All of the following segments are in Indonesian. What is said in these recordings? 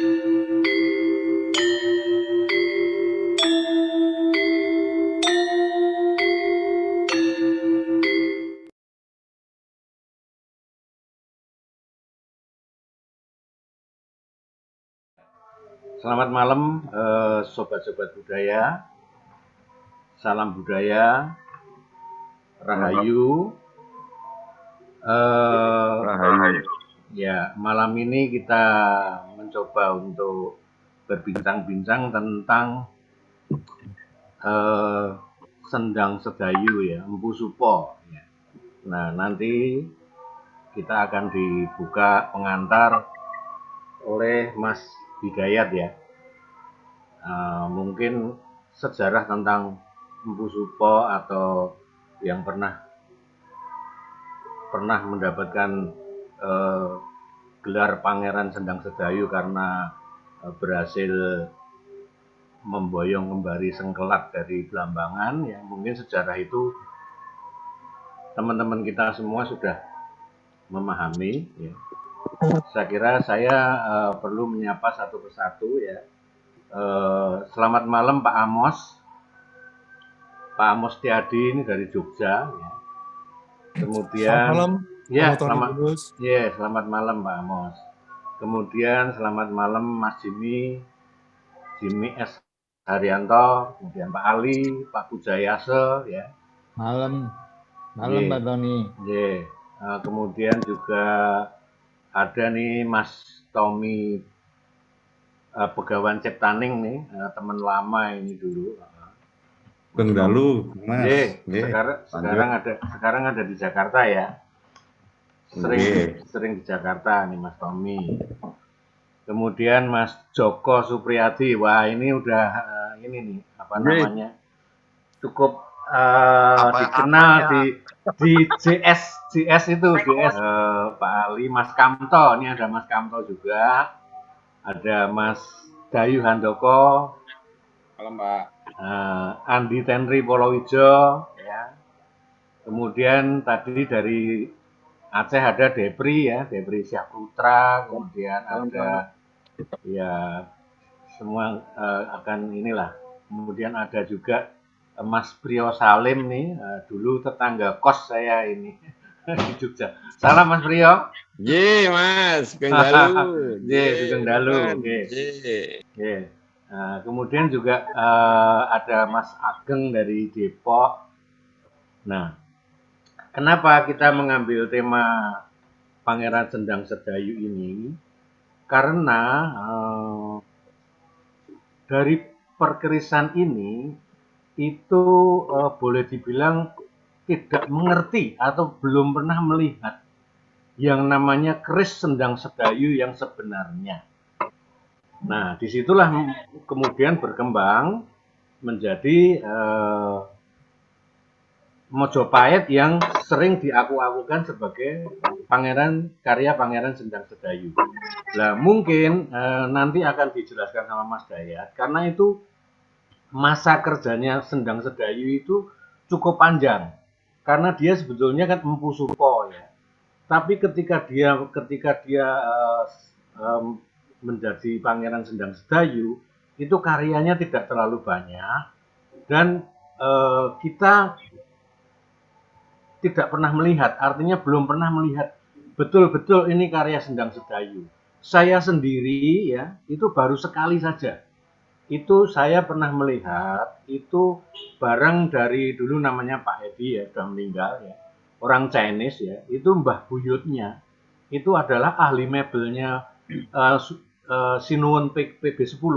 Selamat malam, sobat-sobat budaya. Salam budaya, Rahayu. Rahayu. Ya, malam ini kita mencoba untuk berbincang-bincang tentang Sendang Sedayu ya, Empu Supo. Ya. Nah, nanti kita akan dibuka pengantar oleh Mas Hidayat ya. Mungkin sejarah tentang Empu Supo atau yang pernah mendapatkan gelar Pangeran Sendang Sedayu karena berhasil memboyong kembali Sengkelak dari Blambangan ya, mungkin sejarah itu teman-teman kita semua sudah memahami ya. Saya kira saya perlu menyapa satu persatu ya. Selamat malam Pak Amos. Pak Amos Tiadi ini dari Jogja ya. Kemudian selamat malam Pak Amos. Kemudian selamat malam Mas Jimmy S. Haryanto, kemudian Pak Ali, Pak Pujayase ya. Malam Pak Tony. Kemudian juga ada nih Mas Tommy Begawan Ciptaning nih, teman lama ini dulu. Dalu, Mas. Sekarang ada di Jakarta ya. Sering di Jakarta nih Mas Tommy. Kemudian Mas Joko Supriyadi, wah ini udah ini nih namanya cukup dikenal di JS itu JS. Pak Ali, Mas Kamto, ini ada Mas Kamto juga, ada Mas Dayu Handoko. Halo Mbak. Andi Tenri Polowijo ya. Kemudian tadi dari Aceh ada Depri ya, Depri Syahputra, kemudian ada ya semua akan inilah. Kemudian ada juga Mas Priyo Salim nih, dulu tetangga kos saya ini di Jogja. Salam Mas Priyo. Mas, Sugeng Dalu. Sugeng Dalu. Kemudian juga ada Mas Ageng dari Depok. Nah, kenapa kita mengambil tema Pangeran Sendang Sedayu ini? Karena dari perkerisan ini itu boleh dibilang tidak mengerti atau belum pernah melihat yang namanya keris Sendang Sedayu yang sebenarnya. Nah, disitulah kemudian berkembang menjadi Mojopahit yang sering diaku-akukan sebagai karya Pangeran Sendang Sedayu. Nah, mungkin nanti akan dijelaskan sama Mas Dayat, karena itu masa kerjanya Sendang Sedayu itu cukup panjang, karena dia sebetulnya kan Empu Supo ya. Tapi ketika dia menjadi Pangeran Sendang Sedayu, itu karyanya tidak terlalu banyak dan kita tidak pernah melihat, artinya belum pernah melihat betul-betul ini karya Sendang Sedayu. Saya sendiri ya, itu baru sekali saja. Itu saya pernah melihat, itu barang dari dulu namanya Pak Edi ya, sudah meninggal ya. Orang Chinese ya, itu Mbah Buyutnya. Itu adalah ahli mebelnya Sinuwun PB10.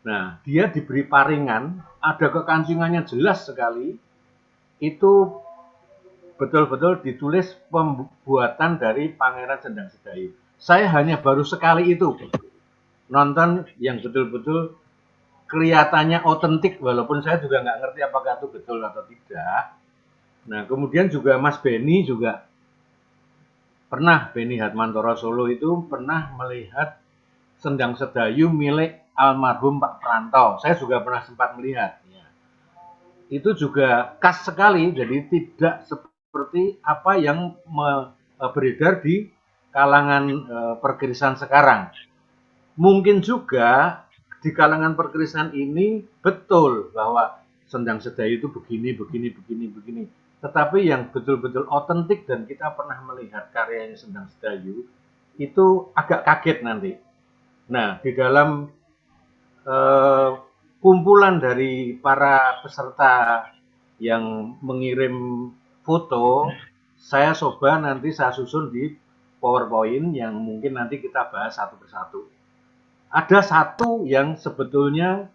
Nah, dia diberi paringan, ada kekancingannya jelas sekali. Itu betul-betul ditulis pembuatan dari Pangeran Sendang Sedayu. Saya hanya baru sekali itu nonton yang betul-betul kelihatannya otentik, walaupun saya juga nggak ngerti apakah itu betul atau tidak. Nah, kemudian juga Mas Beni juga pernah, Beni Hatmantoro Solo itu pernah melihat Sendang Sedayu milik almarhum Pak Prantau. Saya juga pernah sempat melihat. Ya. Itu juga khas sekali, jadi tidak seperti apa yang beredar di kalangan perkerisan sekarang. Mungkin juga di kalangan perkristenan ini betul bahwa Sendang Sedayu itu begini, begini, begini, begini. Tetapi yang betul-betul otentik dan kita pernah melihat karyanya Sendang Sedayu itu agak kaget nanti. Nah, di dalam kumpulan dari para peserta yang mengirim foto, saya coba nanti saya susun di PowerPoint yang mungkin nanti kita bahas satu persatu. Ada satu yang sebetulnya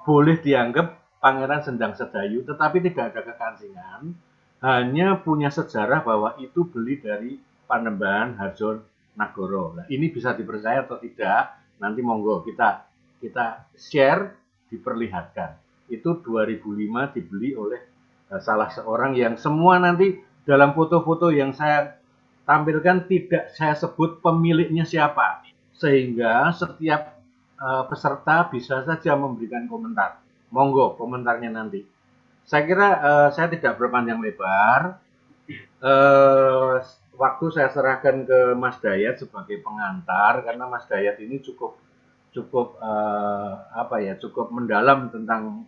boleh dianggap Pangeran Sendang Sedayu, tetapi tidak ada kekancingan, hanya punya sejarah bahwa itu beli dari Panembahan Harjo Nagoro. Nah, ini bisa dipercaya atau tidak, nanti monggo kita share, diperlihatkan. Itu 2005 dibeli oleh salah seorang yang semua nanti dalam foto-foto yang saya tampilkan tidak saya sebut pemiliknya siapa, sehingga setiap peserta bisa saja memberikan komentar. Monggo komentarnya nanti. Saya kira saya tidak berpanjang lebar. Waktu saya serahkan ke Mas Dayat sebagai pengantar karena Mas Dayat ini cukup cukup mendalam tentang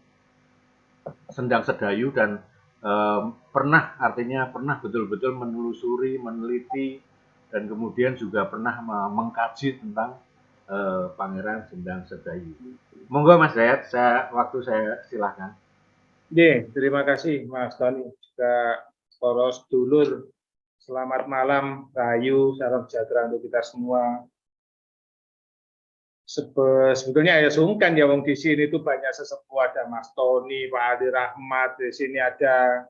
Sendang Sedayu dan pernah betul-betul menelusuri, meneliti, dan kemudian juga pernah mengkaji tentang Pangeran Sendang Sedayu. Monggo Mas Dayat, waktu saya silahkan. Terima kasih Mas Tony, juga poros dulur. Selamat malam, Rahayu, salam sejahtera untuk kita semua. Sebetulnya ya sungkan ya wong di sini itu banyak sesepuh, ada Mas Tony, Pak Adi Rahmat, di sini ada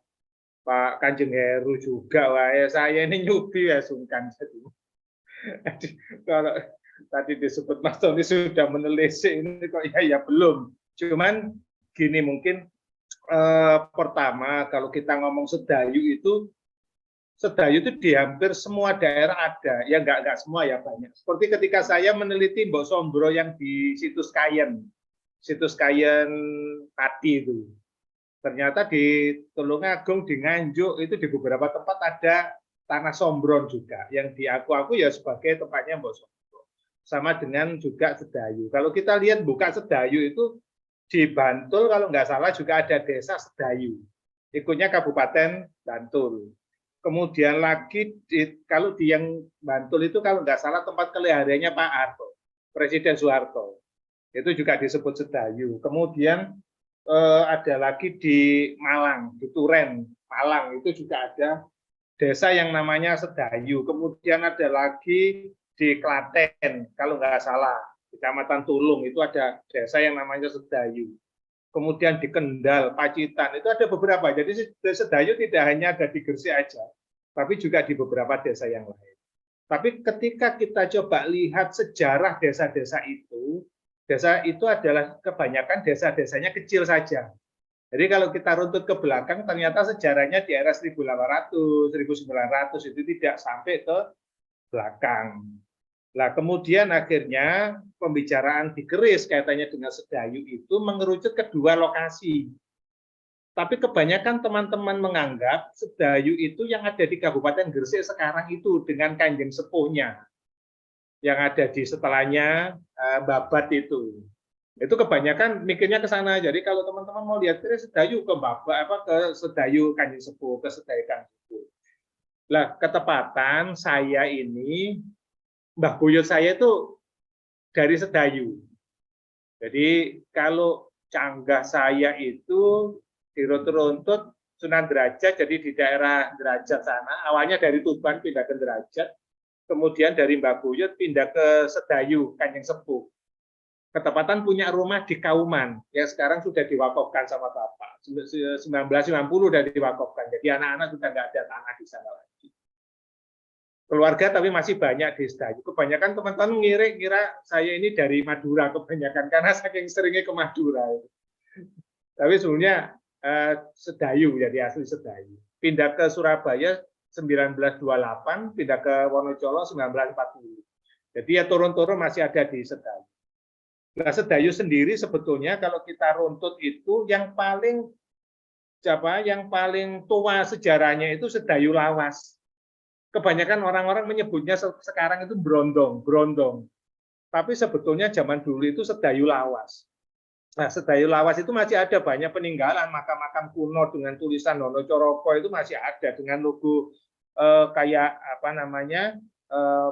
Pak Kanjeng Heru juga. Wah, ya saya ini nyubi ya sungkan. Kalau tadi disebut Mas Tony sudah menelisik, ini kok ya belum. Cuman gini mungkin pertama kalau kita ngomong Sedayu itu di hampir semua daerah ada, ya nggak semua ya banyak. Seperti ketika saya meneliti Mbok Sombro yang di situs Kayen Pati itu. Ternyata di Tulungagung, di Nganjuk itu di beberapa tempat ada tanah Sombron juga, yang diaku-aku ya sebagai tempatnya Mbok Sombro. Sama dengan juga Sedayu. Kalau kita lihat buka Sedayu itu di Bantul kalau nggak salah juga ada desa Sedayu. Ikutnya Kabupaten Bantul. Kemudian lagi kalau di yang Bantul itu kalau nggak salah tempat kelihariannya Pak Harto, Presiden Soeharto, itu juga disebut Sedayu. Kemudian ada lagi di Malang, di Turen, Malang itu juga ada desa yang namanya Sedayu. Kemudian ada lagi di Klaten, kalau nggak salah, Kecamatan Tulung itu ada desa yang namanya Sedayu. Kemudian di Kendal, Pacitan, itu ada beberapa. Jadi Sedayu tidak hanya ada di Gresik aja, tapi juga di beberapa desa yang lain. Tapi ketika kita coba lihat sejarah desa-desa itu, desa itu adalah kebanyakan desa-desanya kecil saja. Jadi kalau kita runtut ke belakang, ternyata sejarahnya di era 1800, 1900 itu tidak sampai ke belakang. Nah, kemudian akhirnya pembicaraan di Keris kaitannya dengan Sedayu itu mengerucut ke dua lokasi. Tapi kebanyakan teman-teman menganggap Sedayu itu yang ada di Kabupaten Gresik sekarang itu dengan kanjeng sepuhnya. Yang ada di setelahnya Babat itu. Itu kebanyakan mikirnya ke sana. Jadi kalau teman-teman mau lihat Keris Sedayu ke Babat, ke Sedayu kanjeng sepuh, ke Sedayu kanjeng sepuh. Nah, ketepatan saya ini Mbah Buyut saya itu dari Sedayu. Jadi kalau canggah saya itu diruntut-runtut Sunan Derajat, jadi di daerah Derajat sana, awalnya dari Tuban pindah ke Derajat, kemudian dari Mbah Buyut pindah ke Sedayu, Kanjeng Sepuh. Ketepatan punya rumah di Kauman, yang sekarang sudah diwakafkan sama Bapak. 1990 sudah diwakafkan, jadi anak-anak sudah nggak ada tanah di sana lagi. Keluarga tapi masih banyak di Sedayu. Kebanyakan teman-teman ngira saya ini dari Madura kebanyakan karena saking seringnya ke Madura. Tapi sebenarnya Sedayu jadi asli Sedayu. Pindah ke Surabaya 1928, pindah ke Wonocolo 1940. Jadi ya turun-turun masih ada di Sedayu. Nah, Sedayu sendiri sebetulnya kalau kita runtut itu yang paling tua sejarahnya itu Sedayu Lawas. Kebanyakan orang-orang menyebutnya sekarang itu Brondong. Tapi sebetulnya zaman dulu itu Sedayu Lawas. Nah, Sedayu Lawas itu masih ada banyak peninggalan makam-makam kuno dengan tulisan Nono Coroko itu masih ada dengan logo kayak apa namanya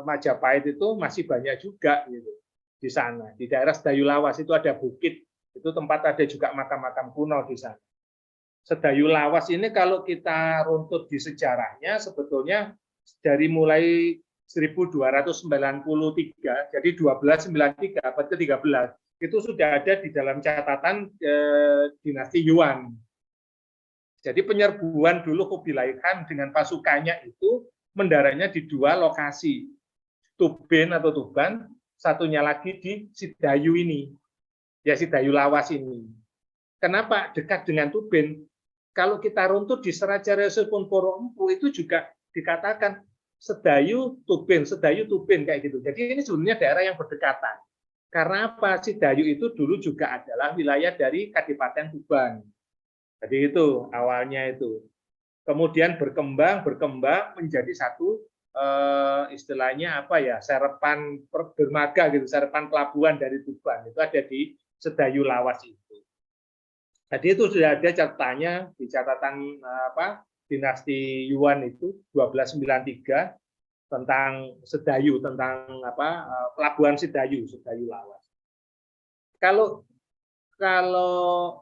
Majapahit itu masih banyak juga gitu di sana. Di daerah Sedayu Lawas itu ada bukit, itu tempat ada juga makam-makam kuno di sana. Sedayu Lawas ini kalau kita runtut di sejarahnya sebetulnya dari mulai 1293, jadi 1293 abad ke-13 itu sudah ada di dalam catatan dinasti Yuan. Jadi penyerbuan dulu Kubilai Khan dengan pasukannya itu mendaratnya di dua lokasi, Tuben atau Tuban, satunya lagi di Sedayu ini, ya Sedayu Lawas ini. Kenapa dekat dengan Tuben? Kalau kita runtut di Serat Jariosipun Poro Empu itu juga dikatakan Sedayu Tuben kayak gitu. Jadi ini sebenarnya daerah yang berdekatan. Karena apa? Sedayu itu dulu juga adalah wilayah dari Kadipaten Tuban. Jadi itu awalnya itu. Kemudian berkembang menjadi satu istilahnya apa ya? Serepan dermaga gitu, serepan pelabuhan dari Tuban. Itu ada di Sedayu Lawas itu. Jadi itu sudah ada catatannya di catatan dinasti Yuan itu 1293 tentang Sedayu, tentang pelabuhan Sedayu Lawas. Kalau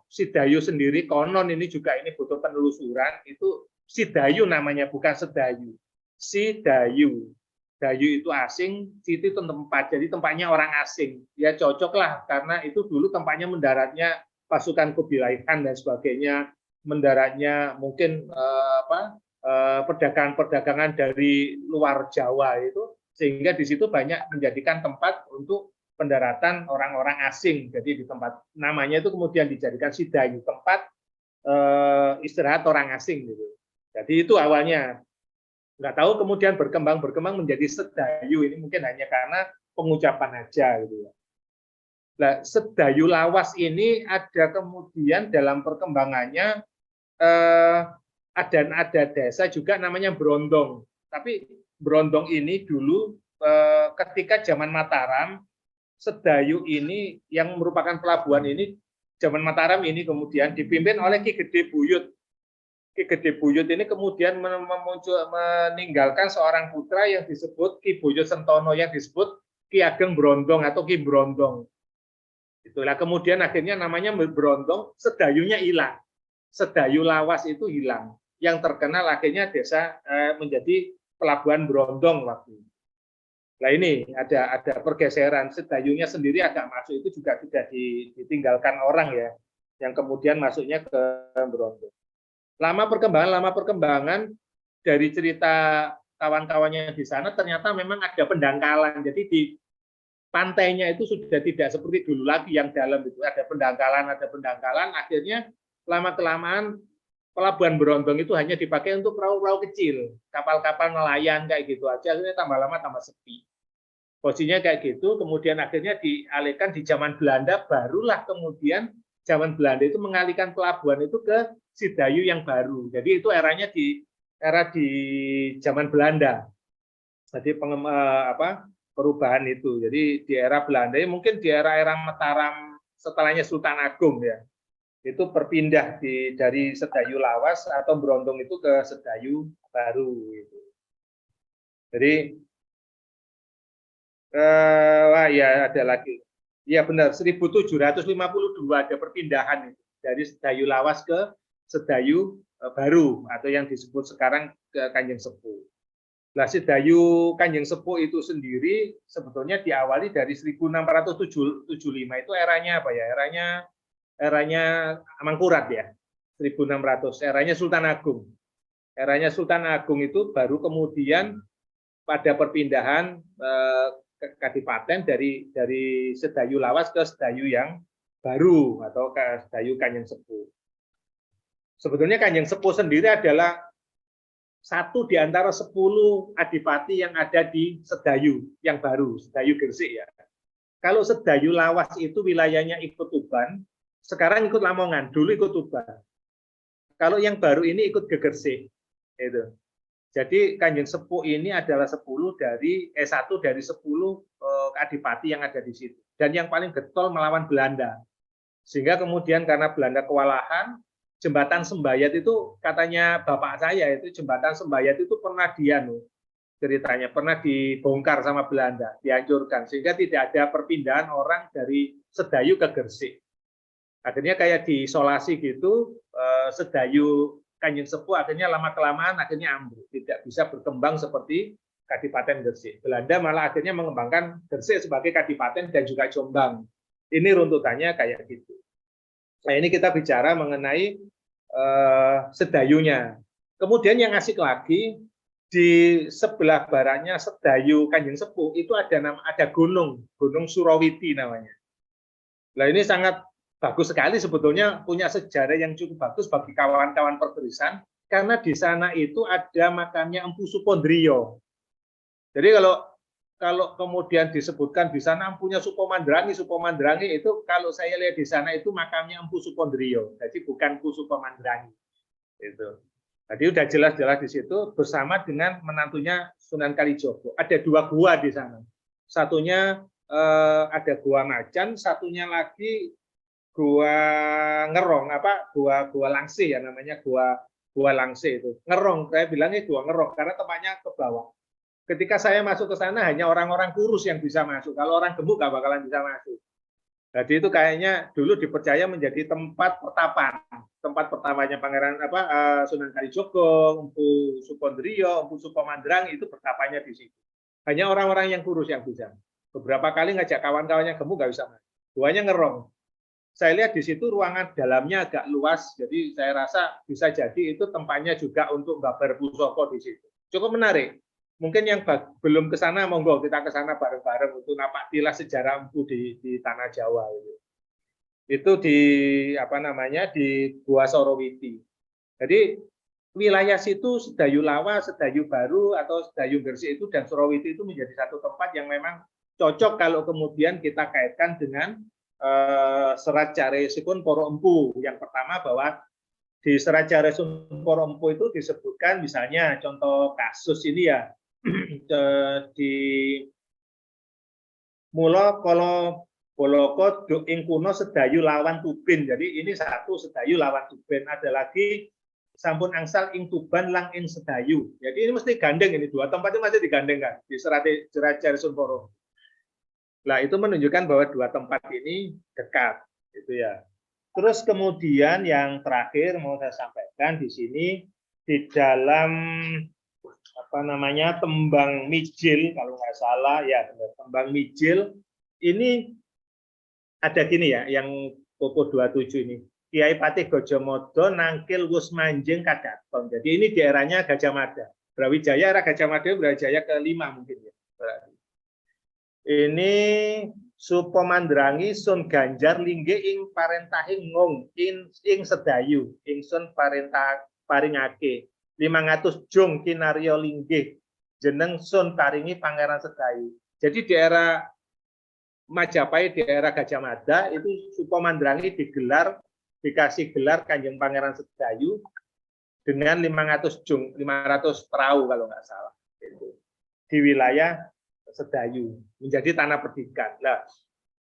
Sedayu sendiri konon ini juga ini butuh penelusuran, itu Sedayu namanya bukan Sedayu. Sedayu. Dayu itu asing, Siti itu tempat, jadi tempatnya orang asing. Ya cocok lah karena itu dulu tempatnya mendaratnya pasukan Kubilai Khan dan sebagainya, mendaratnya mungkin perdagangan dari luar Jawa itu, sehingga di situ banyak menjadikan tempat untuk pendaratan orang-orang asing. Jadi di tempat namanya itu kemudian dijadikan Sedayu, tempat istirahat orang asing gitu. Jadi itu awalnya. Nggak tahu kemudian berkembang menjadi Sedayu, ini mungkin hanya karena pengucapan aja gitu ya. Nah, Sedayu Lawas ini ada kemudian dalam perkembangannya ada desa juga namanya Brondong. Tapi Brondong ini dulu ketika zaman Mataram, Sedayu ini yang merupakan pelabuhan ini, zaman Mataram ini kemudian dipimpin oleh Ki Gede Buyut. Ki Gede Buyut ini kemudian meninggalkan seorang putra yang disebut Ki Buyut Sentono, yang disebut Ki Ageng Brondong atau Ki Brondong. Itulah kemudian akhirnya namanya Brondong, Sedayunya hilang. Sedayu Lawas itu hilang. Yang terkenal akhirnya desa menjadi pelabuhan Brondong waktu itu. Nah ini ada pergeseran, Sedayunya sendiri agak masuk itu juga sudah ditinggalkan orang ya, yang kemudian masuknya ke Brondong. Lama perkembangan dari cerita kawan-kawannya di sana ternyata memang ada pendangkalan. Jadi di pantainya itu sudah tidak seperti dulu lagi yang dalam itu ada pendangkalan. Akhirnya lama-kelamaan pelabuhan Brondong itu hanya dipakai untuk perahu-perahu kecil, kapal-kapal nelayan kayak gitu aja. Akhirnya tambah lama tambah sepi. Posisinya kayak gitu. Kemudian akhirnya dialihkan di zaman Belanda, barulah kemudian zaman Belanda itu mengalihkan pelabuhan itu ke Sedayu yang baru. Jadi itu era di zaman Belanda. Jadi perubahan itu. Jadi di era Belanda, mungkin di era Mataram setelahnya Sultan Agung ya. Itu berpindah dari Sedayu Lawas atau Brondong itu ke Sedayu baru gitu. Jadi ya ada lagi. Ya benar, 1752 ada perpindahan itu dari Sedayu Lawas ke Sedayu baru atau yang disebut sekarang ke Kanjeng Sepuh. Nah, Sedayu Kanjeng Sepuh itu sendiri sebetulnya diawali dari 1675 itu eranya apa ya? Eranya Mangkurat ya. 1600, eranya Sultan Agung. Eranya Sultan Agung itu baru kemudian pada perpindahan kadipaten dari Sedayu Lawas ke Sedayu yang baru atau ke Sedayu Kanjeng Sepuh. Sebetulnya Kanjeng Sepuh sendiri adalah satu di antara 10 adipati yang ada di Sedayu yang baru, Sedayu Gresik ya. Kalau Sedayu Lawas itu wilayahnya ikut Tuban, sekarang ikut Lamongan, dulu ikut Tuban. Kalau yang baru ini ikut ke Gresik. Itu. Jadi Kanjeng Sepuh ini adalah 1 dari 10 adipati yang ada di situ. Dan yang paling getol melawan Belanda. Sehingga kemudian karena Belanda kewalahan, jembatan Sembayat itu katanya bapak saya itu jembatan Sembayat itu pernah ceritanya pernah dibongkar sama Belanda, dihancurkan sehingga tidak ada perpindahan orang dari Sedayu ke Gresik. Akhirnya kayak diisolasi gitu, Sedayu Kanjeng Sepuh akhirnya lama-kelamaan akhirnya ambruk, tidak bisa berkembang seperti Kadipaten Gresik. Belanda malah akhirnya mengembangkan Gresik sebagai Kadipaten dan juga Jombang. Ini runtutannya kayak gitu. Nah ini kita bicara mengenai Sedayunya. Kemudian yang asik lagi, di sebelah baratnya Sedayu Kanjeng Sepuh itu ada gunung Surawiti namanya. Nah ini sangat bagus sekali sebetulnya, punya sejarah yang cukup bagus bagi kawan-kawan pertulisan, karena di sana itu ada makamnya Empu Supondrio. Jadi kalau kemudian disebutkan di sana empunya Supomandrangi itu kalau saya lihat di sana itu makamnya Empu Supondrio, jadi bukan Empu Supomandrangi. Itu. Jadi udah jelas-jelas di situ bersama dengan menantunya Sunan Kalijogo. Ada 2 gua di sana. Satunya ada Gua Macan, satunya lagi Gua Ngerong, Gua Langsih ya namanya, Gua Langsih itu. Ngerong, saya bilangnya Gua Ngerong karena tempatnya ke bawah. Ketika saya masuk ke sana hanya orang-orang kurus yang bisa masuk. Kalau orang gemuk nggak bakalan bisa masuk. Jadi itu kayaknya dulu dipercaya menjadi tempat pertapan. Tempat pertamanya Pangeran Sunan Kalijogo, Empu Supondrio, Empu Supomandrangi itu pertapanya di situ. Hanya orang-orang yang kurus yang bisa. Beberapa kali ngajak kawan-kawannya gemuk nggak bisa masuk. Guanya Ngerong. Saya lihat di situ ruangan dalamnya agak luas, jadi saya rasa bisa jadi itu tempatnya juga untuk babar pusaka di situ. Cukup menarik. Mungkin yang belum ke sana, monggo kita ke sana bareng-bareng untuk napak tilas sejarah empu di tanah Jawa. Itu di Gua Sorowiti. Jadi wilayah situ Sedayu Lawa, Sedayu Baru atau Sedayu Gresik itu dan Sorowiti itu menjadi satu tempat yang memang cocok kalau kemudian kita kaitkan dengan Serat Caresipun Para Empu. Yang pertama bahwa di Serat Caresipun Para Empu itu disebutkan misalnya contoh kasus ini ya di Mula Kala Boloko Duk ing Kuno Sedayu lawan Tubin. Jadi ini satu Sedayu lawan Tubin. Ada lagi sampun angsal ing Tuban lang ing Sedayu. Jadi ini mesti gandeng, ini 2 tempat itu masih digandengkan di Serat Caresipun Para Empu. Nah, itu menunjukkan bahwa 2 tempat ini dekat, gitu ya. Terus kemudian yang terakhir mau saya sampaikan di sini di dalam Tembang Mijil kalau nggak salah ya, Tembang Mijil ini ada gini ya, yang topo 27 ini. Kiai Patih Gojomodo nangkil wus manjing kadaton. Jadi ini di eranya Gajah Mada. Brawijaya era Gajah Mada, Brawijaya ke-5 mungkin ya. Ini Supomandrangi Sun Ganjar linggih ing parentahing ngong ing Sedayu ingsun paringake 500 jung kinarya linggih jeneng Sun paringi Pangeran Sedayu. Jadi di era Majapahit, di era Gajah Mada itu Supomandrangi dikasih gelar Kanjeng Pangeran Sedayu dengan 500 jung, 500 perahu kalau nggak salah. Itu di wilayah Sedayu menjadi tanah perdikan. Nah,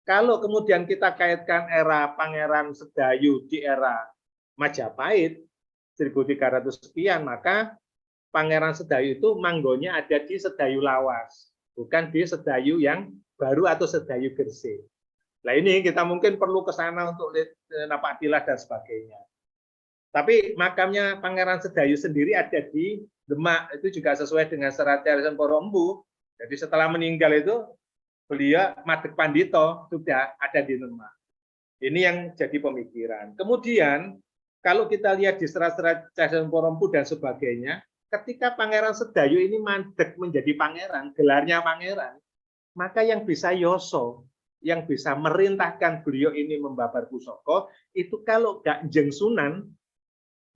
kalau kemudian kita kaitkan era Pangeran Sedayu di era Majapahit 1300 sekian, maka Pangeran Sedayu itu manggonnya ada di Sedayu Lawas, bukan di Sedayu yang baru atau Sedayu Gresik. Nah ini kita mungkin perlu ke sana untuk napak tilas dan sebagainya. Tapi makamnya Pangeran Sedayu sendiri ada di Demak, itu juga sesuai dengan Serat Caresipun Para Empu. Jadi setelah meninggal itu beliau Madeg Pandito sudah ada di Demak. Ini yang jadi pemikiran. Kemudian kalau kita lihat di serat-serat Caresipun Para Empu dan sebagainya, ketika Pangeran Sedayu ini mandek menjadi pangeran, gelarnya pangeran, maka yang bisa yoso, yang bisa merintahkan beliau ini membabar pusaka, itu kalau Kanjeng Sunan,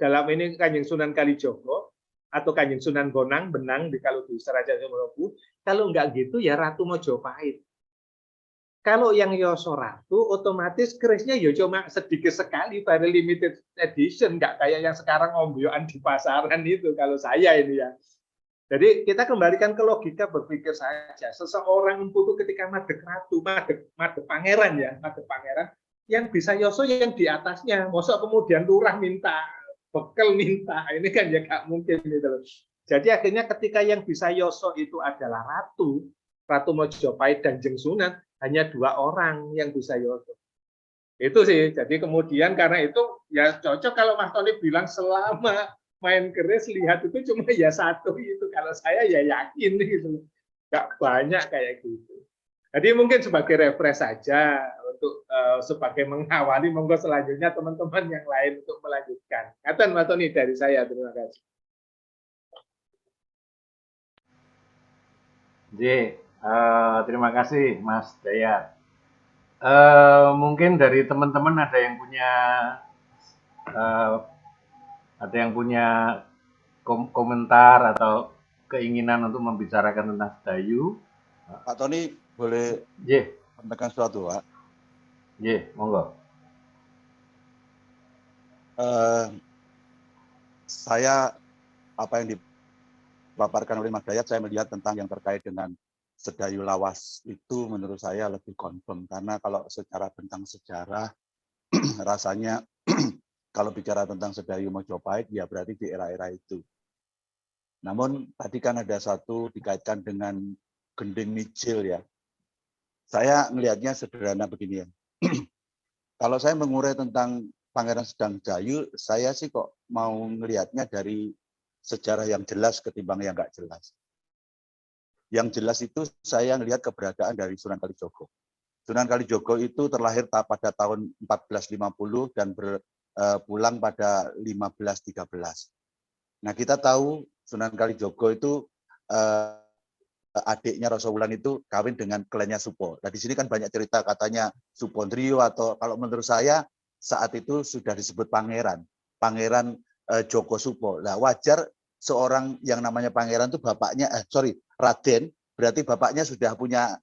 dalam ini Kanjeng Sunan Kalijogo, atau Kanjeng Sunan Bonang, Benang, kalau di Serat Caresipun Para Empu, kalau enggak gitu ya Ratu Mojopahit. Kalau yang yoso ratu, otomatis kerisnya ya cuma sedikit sekali, very limited edition, nggak kayak yang sekarang ombyoan di pasaran itu. Kalau saya ini ya, Jadi kita kembalikan ke logika berpikir saja. Seseorang empu itu ketika madeg ratu, madeg pangeran ya, madeg pangeran, yang bisa yoso yang di atasnya. Mosok kemudian lurah minta, bekel minta, ini kan ya nggak mungkin gitu loh. Jadi akhirnya ketika yang bisa yoso itu adalah ratu, Ratu Mojopahit dan Jeng Sunan, hanya 2 orang yang bisa yoso. Itu sih. Jadi kemudian karena itu ya cocok kalau Mas Tony bilang selama main keris lihat itu cuma ya 1 itu. Kalau saya ya yakin gitu, nggak banyak kayak gitu. Jadi mungkin sebagai refresh saja untuk sebagai mengawali, monggo selanjutnya teman-teman yang lain untuk melanjutkan. Katen Mas Tony dari saya, terima kasih. Terima kasih Mas Dayat. Mungkin dari teman-teman ada yang punya komentar atau keinginan untuk membicarakan tentang Sedayu. Pak Tony boleh sampaikan sesuatu, Pak? Monggo. Saya apa yang dipaparkan oleh Mas Dayat, saya melihat tentang yang terkait dengan Sedayu Lawas itu menurut saya lebih confirm, karena kalau secara tentang sejarah rasanya kalau bicara tentang Sedayu Mojopahit ya berarti di era-era itu. Namun tadi kan ada satu dikaitkan dengan gending Mijil ya. Saya melihatnya sederhana begini ya. Kalau saya mengurai tentang Pangeran Sedang Dayu, saya sih kok mau melihatnya dari sejarah yang jelas ketimbang yang nggak jelas. Yang jelas itu saya melihat keberadaan dari Sunan Kalijogo. Sunan Kalijogo itu terlahir pada tahun 1450 dan berpulang pada 1513. Nah, kita tahu Sunan Kalijogo itu adiknya Rasawulan itu kawin dengan kliennya Supo. Nah, di sini kan banyak cerita katanya Supondrio, atau kalau menurut saya saat itu sudah disebut pangeran Joko Supo. Nah, wajar seorang yang namanya pangeran itu bapaknya Raden, berarti bapaknya sudah punya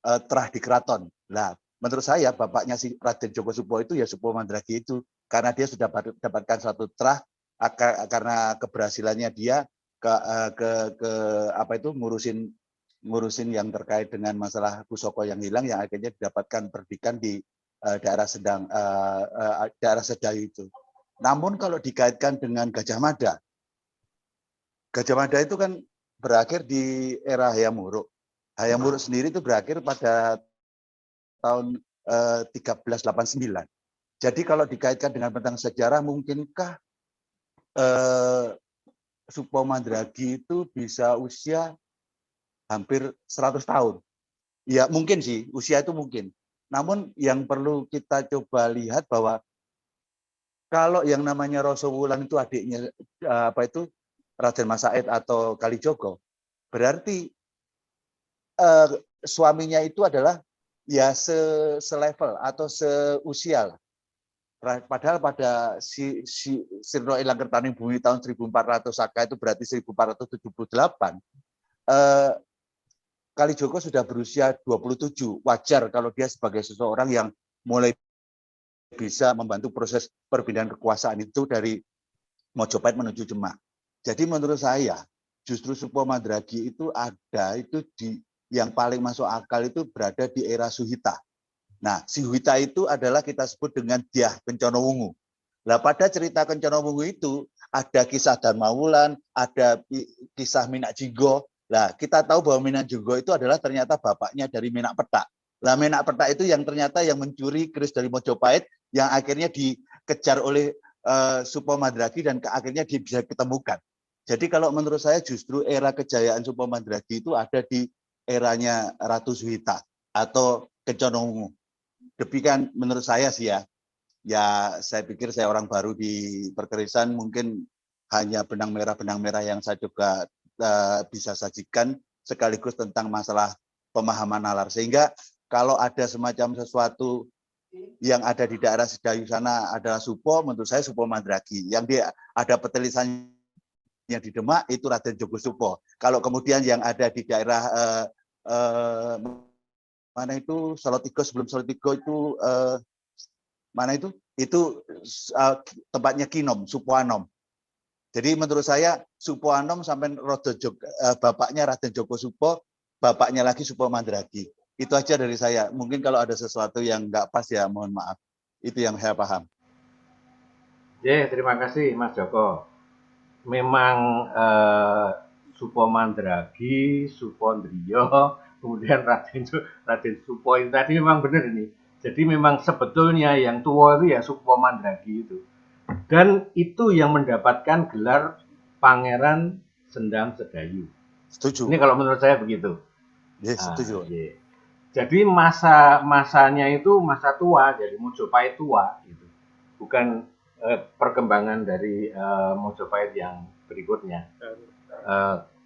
terah di keraton. Nah, menurut saya bapaknya si Raden Joko Supo itu ya Supo Mandragi itu, karena dia sudah dapatkan satu terah karena keberhasilannya dia ngurusin yang terkait dengan masalah pusaka yang hilang, yang akhirnya didapatkan pendidikan di daerah Sedayu itu. Namun kalau dikaitkan dengan Gajah Mada itu kan berakhir di era Hayam Wuruk. Hayam Wuruk sendiri itu berakhir pada tahun 1389. Jadi kalau dikaitkan dengan tentang sejarah, mungkinkah Supo Mandragi itu bisa usia hampir 100 tahun? Ya mungkin sih, usia itu mungkin. Namun yang perlu kita coba lihat bahwa kalau yang namanya Rasawulan itu adiknya Raden Mas Said atau Kalijogo, berarti suaminya itu adalah ya selevel atau seusia. Padahal pada Sirno Ilang Kertaning Bumi tahun 1400 Saka itu berarti 1478. Kalijogo sudah berusia 27. Wajar kalau dia sebagai seseorang yang mulai bisa membantu proses perpindahan kekuasaan itu dari Mojopahit menuju Demak. Jadi menurut saya justru Supo Mandragi itu ada itu yang paling masuk akal itu berada di era Suhita. Nah, Suhita itu adalah kita sebut dengan Dyah Kencana Wungu. Nah, pada cerita Kencana Wungu itu ada kisah Darmawulan, ada kisah Minak Jinggo. Nah, kita tahu bahwa Minak Jinggo itu adalah ternyata bapaknya dari Minak Petak. Nah, Minak Petak itu yang ternyata yang mencuri keris dari Mojopahit, yang akhirnya dikejar oleh Supo Mandragi dan akhirnya dia bisa ditemukan. Jadi kalau menurut saya justru era kejayaan Supo Mandragi itu ada di eranya Ratu Suhita atau Kencana Wungu. Demikian menurut saya sih ya. Ya saya pikir saya orang baru di perkerisan, mungkin hanya benang merah yang saya juga bisa sajikan sekaligus tentang masalah pemahaman nalar. Sehingga kalau ada semacam sesuatu yang ada di daerah Sedayu sana adalah Supo, menurut saya Supo Mandragi. Yang dia ada petelisannya di Demak itu Raden Joko Supo. Kalau kemudian yang ada di daerah mana itu Salatiga, sebelum Salatiga itu mana itu tempatnya Kinom, Supo Anom. Jadi menurut saya Supo Anom sampai bapaknya Raden Joko Supo, bapaknya lagi Supo Mandragi. Itu aja dari saya. Mungkin kalau ada sesuatu yang nggak pas ya mohon maaf. Itu yang saya paham. Terima kasih Mas Joko. Memang Supo Mandragi, Supo Ndriyo, kemudian Raden Supo itu tadi memang benar ini. Jadi memang sebetulnya yang tua itu ya Supo Mandragi itu. Dan itu yang mendapatkan gelar Pangeran Sendang Sedayu. Setuju. Ini kalau menurut saya begitu. Setuju. Jadi masanya itu masa tua, jadi Mojopahit tua gitu. Bukan perkembangan dari Mojopahit yang berikutnya.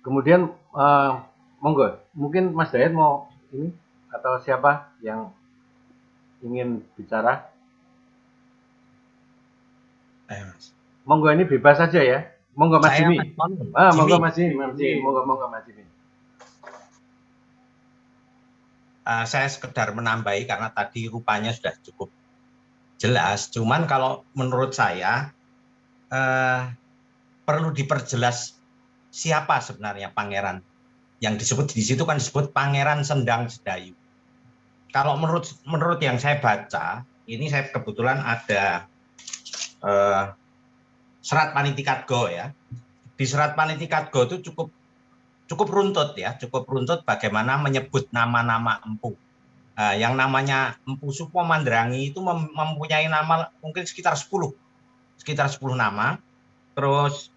Kemudian monggo, mungkin Mas Dayat mau ini atau siapa yang ingin bicara? Monggo, ini bebas saja ya. Monggo Mas Jimmy. Monggo Mas Jimmy. Monggo Mas Jimmy. Saya sekedar menambahi karena tadi rupanya sudah cukup jelas. Cuman kalau menurut saya perlu diperjelas siapa sebenarnya pangeran yang disebut di situ, kan disebut Pangeran Sendang Sedayu. Kalau menurut yang saya baca, ini saya kebetulan ada Serat Panitikatgo ya. Di Serat Panitikatgo itu cukup runtut ya, cukup runtut bagaimana menyebut nama-nama empu. Yang namanya Empu Supo Mandrangi itu mempunyai nama mungkin sekitar 10 nama. Terus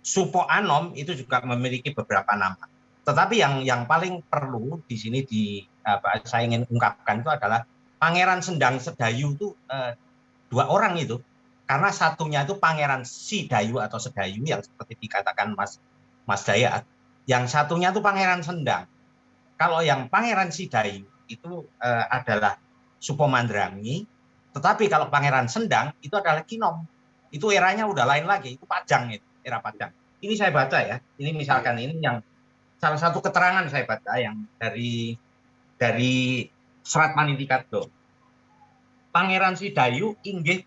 Supo Anom itu juga memiliki beberapa nama. Tetapi yang paling perlu di sini saya ingin ungkapkan itu adalah Pangeran Sendang Sedayu itu 2 orang itu. Karena satunya itu Pangeran Sidayu atau Sedayu yang seperti dikatakan Mas Dayat. Yang satunya itu Pangeran Sendang. Kalau yang Pangeran Sidayu itu adalah Supo Mandrangi. Tetapi kalau Pangeran Sendang itu adalah Kinom. Itu eranya udah lain lagi. Itu Pajang itu, era Pajang. Ini saya baca ya. Ini misalkan ini yang salah satu keterangan saya baca yang dari Serat Panitikatgo. Pangeran Sidayu inggih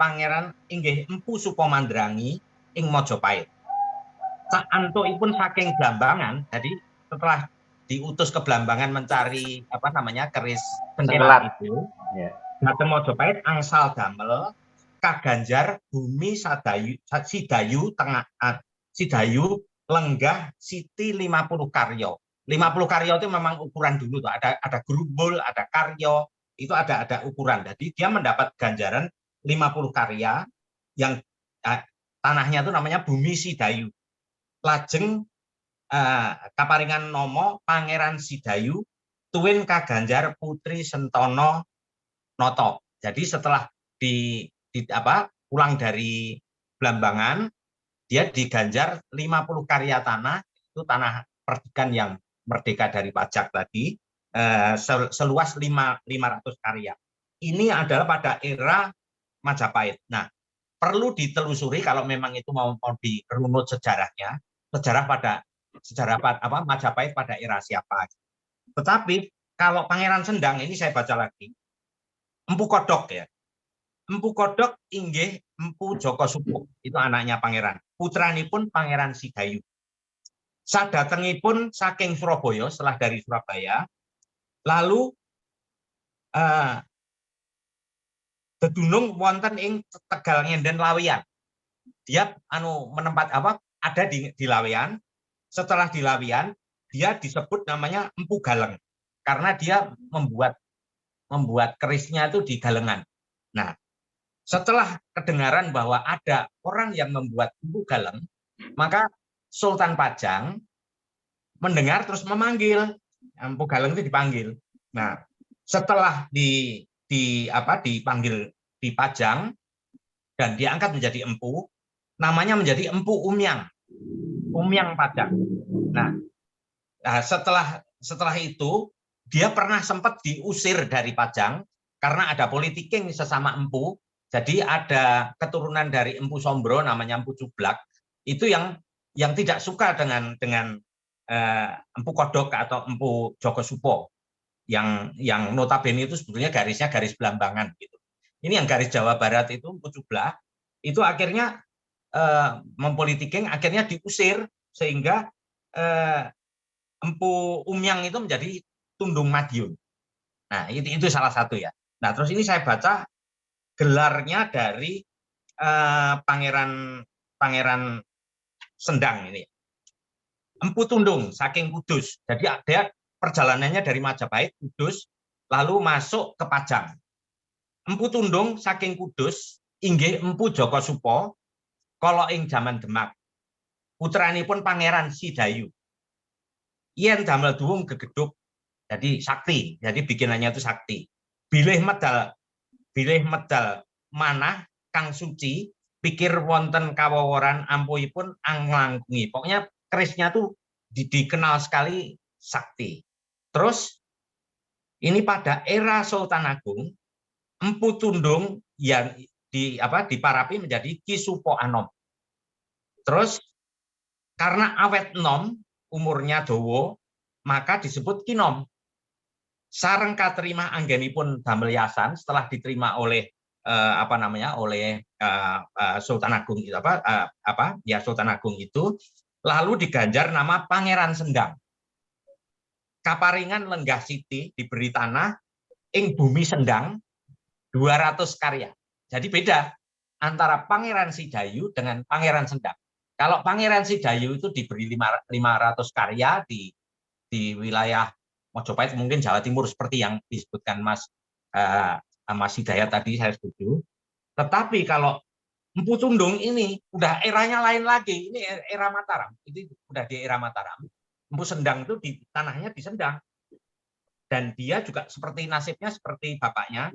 Empu Supo Mandrangi ing Mojopahit. Saantokipun saking Blambangan, jadi setelah diutus ke Blambangan mencari keris pencelat itu, dateng Mojopahit angsal damel kaganjar bumi Sidayu lenggah siti 50 karyo. 50 karyo itu memang ukuran dulu tuh. Ada grumbul, ada karyo, itu ada ukuran. Jadi dia mendapat ganjaran 50 karya yang tanahnya itu namanya bumi Sidayu. Lajeng kaparingan nomo Pangeran Sidayu tuwin kaganjar putri Sentono Noto. Jadi setelah pulang dari Blambangan, dia diganjar 50 karya tanah, itu tanah perdikan yang merdeka dari pajak tadi, seluas 500 karya. Ini adalah pada era Majapahit. Nah, perlu ditelusuri kalau memang itu mau dirunut sejarahnya, sejarah Majapahit pada era siapa. Tetapi kalau Pangeran Sendang ini saya baca lagi, Empu Kodok ya. Empu Kodok inggih Empu Joko Supo, itu anaknya pangeran. Putranipun Pangeran Sidayu. Sadatengipun saking Surabaya, setelah dari Surabaya, lalu dedunung wonten ing Tegal Ngenden Laweyan. Dia ada di Laweyan. Setelah di Laweyan, dia disebut namanya Empu Galeng karena dia membuat kerisnya itu di galengan. Nah, setelah kedengaran bahwa ada orang yang membuat Empu Galeng, maka Sultan Pajang mendengar terus memanggil. Empu Galeng itu dipanggil. Nah, setelah dipanggil di Pajang dan diangkat menjadi empu, namanya menjadi Empu Umyang Pajang. Nah, setelah itu dia pernah sempat diusir dari Pajang karena ada politiking sesama empu. Jadi ada keturunan dari Empu Sombro namanya Empu Cublak itu yang tidak suka dengan Empu Kodok atau Empu Joko Supo yang notabene itu sebetulnya garisnya garis Blambangan gitu. Ini yang garis Jawa Barat itu Empu Cublak itu akhirnya mempolitiking, akhirnya diusir sehingga Empu Umyang itu menjadi Tundung Madiun. Nah, itu salah satu ya. Nah, terus ini saya baca gelarnya dari Pangeran Sendang ini. Empu Tundung saking Kudus. Jadi dia perjalanannya dari Majapahit, Kudus, lalu masuk ke Pajang. Empu Tundung saking Kudus, inggih Empu Joko Supo, kala ing jaman Demak. Putranipun Pangeran Sidayu. Yen damel duwung gegeduk, jadi sakti, jadi bikinannya itu sakti. Bilih medal manah kang suci, pikir wonten kawoworan ampuhipun anglangkungi. Pokoknya kerisnya tuh dikenal sekali sakti. Terus ini pada era Sultan Agung, Empu Tundung yang diparapi menjadi Ki Supo Anom. Terus karena awet nom, umurnya dawa, maka disebut Kinom. Sareng katerima anggenipun damel yasan setelah diterima oleh Sultan Agung itu Sultan Agung itu, lalu diganjar nama Pangeran Sendang. Kaparingan lenggah siti diberi tanah ing bumi Sendang 200 karya. Jadi beda antara Pangeran Sidayu dengan Pangeran Sendang. Kalau Pangeran Sidayu itu diberi 500 karya di wilayah Mojopahit, mungkin Jawa Timur seperti yang disebutkan Mas Hidayat tadi, saya setuju. Tetapi kalau Empu Tundung ini udah eranya lain lagi, ini era Mataram, itu udah di era Mataram. Empu Sendang itu di tanahnya di Sendang, dan dia juga seperti nasibnya seperti bapaknya,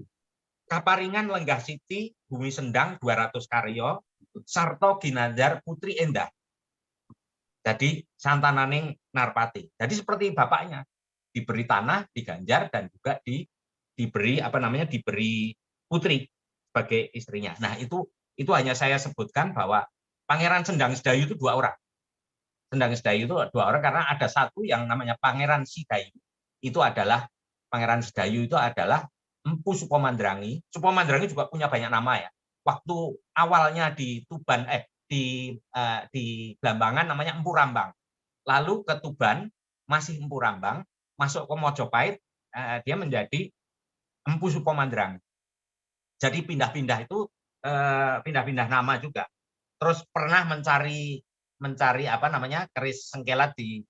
Kaparingan lenggah siti bumi Sendang 200 karya, sarto ginanjar putri endah. Jadi santananing Narpati. Jadi seperti bapaknya, diberi tanah, diganjar, dan juga diberi putri sebagai istrinya. Nah, itu hanya saya sebutkan bahwa Pangeran Sendang Sedayu itu 2 orang. Sendang Sedayu itu 2 orang karena ada satu yang namanya Pangeran Sidayu. Itu adalah Pangeran Sedayu itu adalah Empu Sukomandrangi. Sukomandrangi juga punya banyak nama ya. Waktu awalnya di Tuban di Blambangan namanya Empu Rambang. Lalu ke Tuban masih Empu Rambang, masuk ke Mojopahit dia menjadi Empu Sukomandrangi. Jadi pindah-pindah itu pindah-pindah nama juga. Terus pernah mencari keris sengkelat di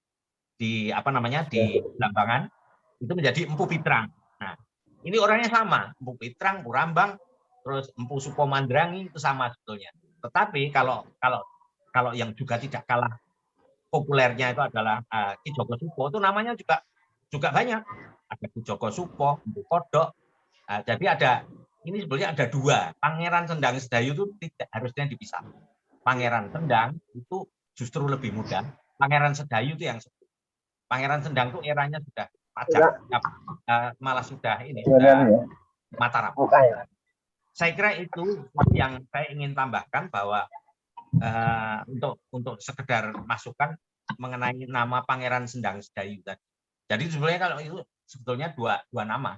Blambangan itu menjadi Empu Pitrang. Nah, ini orangnya sama, Empu Pitrang, Empu Rambang, terus Empu Sukomandrangi itu sama sebetulnya. Tetapi kalau yang juga tidak kalah populernya itu adalah Ki Joko Supo, itu namanya juga banyak. Ada Ki Joko Supo, Empu Kodok. Jadi ini sebenarnya ada 2. Pangeran Sendang Sedayu itu tidak harusnya dipisah. Pangeran Sendang itu justru lebih muda. Pangeran Sedayu itu yang Pangeran Sendang itu eranya sudah Pajak, malah sudah Mataram. Saya kira itu yang saya ingin tambahkan bahwa untuk sekedar masukan mengenai nama Pangeran Sendang Sedayu tadi. Jadi sebenarnya kalau itu sebetulnya dua nama.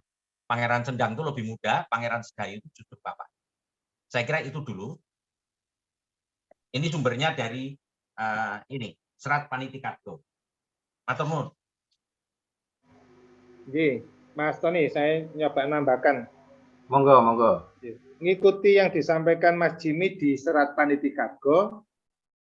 Pangeran Sendang itu lebih muda, Pangeran Sedayu itu justru bapak. Saya kira itu dulu. Ini sumbernya dari Serat Panitikatgo. Matur nuwun. Mas Tony, saya nyoba nambahkan. Monggo. Ngikuti yang disampaikan Mas Jimmy di Serat Panitikatgo,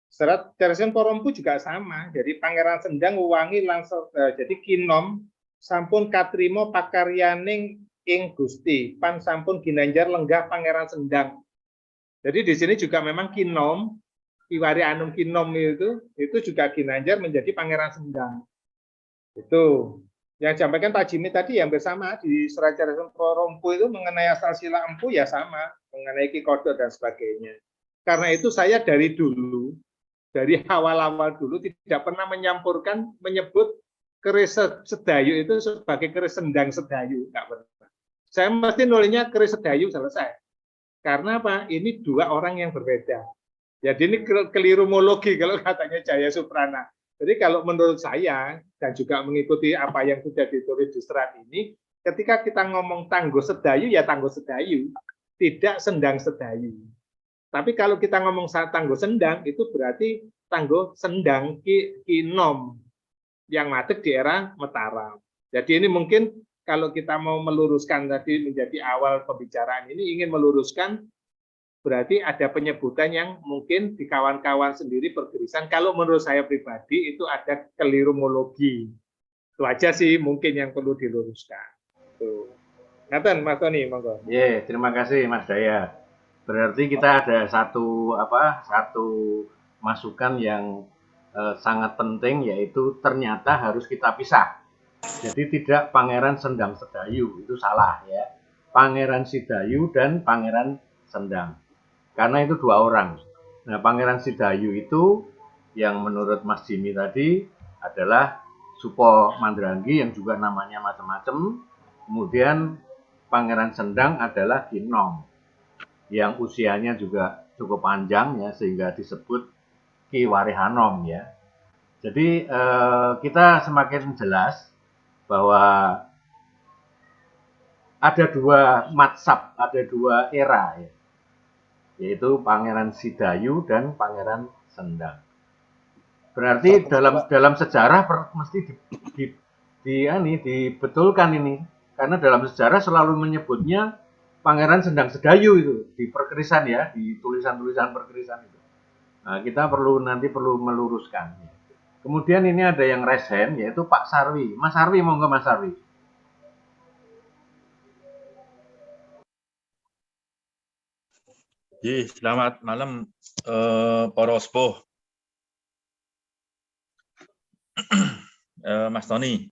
Serat Darsin Porompu juga sama. Jadi Pangeran Sendang Uwangi langsung jadi Kinom sampun katrimo pakaryaning ing Gusti, pan sampun ginanjar lenggah Pangeran Sendang. Jadi di sini juga memang Kinom, Kiwari Anum Kinom itu juga ginanjar menjadi Pangeran Sendang. Itu yang disampaikan Pak Jimmy tadi yang bersama di Serat Darsin Porompu itu mengenai asal sila empu ya sama, mengenai Ki Kodok dan sebagainya. Karena itu saya dari awal-awal dulu tidak pernah menyebut keris Sedayu itu sebagai keris Sendang Sedayu, nggak pernah. Saya mesti nulisnya keris Sedayu selesai. Karena apa? Ini 2 orang yang berbeda. Jadi ini kelirumologi kalau katanya Jaya Suprana. Jadi kalau menurut saya dan juga mengikuti apa yang sudah ditulis di serat ini, ketika kita ngomong Tangguh Sedayu ya Tangguh Sedayu, tidak Sendang Sedayu. Tapi kalau kita ngomong tangguh sendang, itu berarti tangguh sendang ki nom yang madeg di era Mataram. Jadi ini mungkin kalau kita mau meluruskan tadi menjadi awal pembicaraan ini ingin meluruskan, berarti ada penyebutan yang mungkin di kawan-kawan sendiri pergerisan. Kalau menurut saya pribadi itu ada kelirumologi. Itu aja sih mungkin yang perlu diluruskan. Tuh. Ngaten Mas Tony, monggo. Terima kasih Mas Dayat. Berarti kita ada satu masukan yang sangat penting, yaitu ternyata harus kita pisah. Jadi tidak Pangeran Sendang Sedayu, itu salah ya. Pangeran Sidayu dan Pangeran Sendang. Karena itu dua orang. Nah, Pangeran Sidayu itu yang menurut Mas Jimmy tadi adalah Supo Mandranggi yang juga namanya macam-macam. Kemudian Pangeran Sendang adalah Ki Nom yang usianya juga cukup panjang ya, sehingga disebut Ki Warihanom ya. Jadi kita semakin jelas bahwa ada dua matsab, ada dua era ya, yaitu Pangeran Sidayu dan Pangeran Sendang. Berarti dalam sejarah mesti dibetulkan ini, karena dalam sejarah selalu menyebutnya Pangeran Sendang Sedayu itu di perkerisan ya, di tulisan-tulisan perkerisan itu. Nah, kita perlu meluruskan. Kemudian ini ada yang resen, yaitu Pak Sarwi. Mas Sarwi, monggo Mas Sarwi. Selamat malam para sepuh. Mas Tony.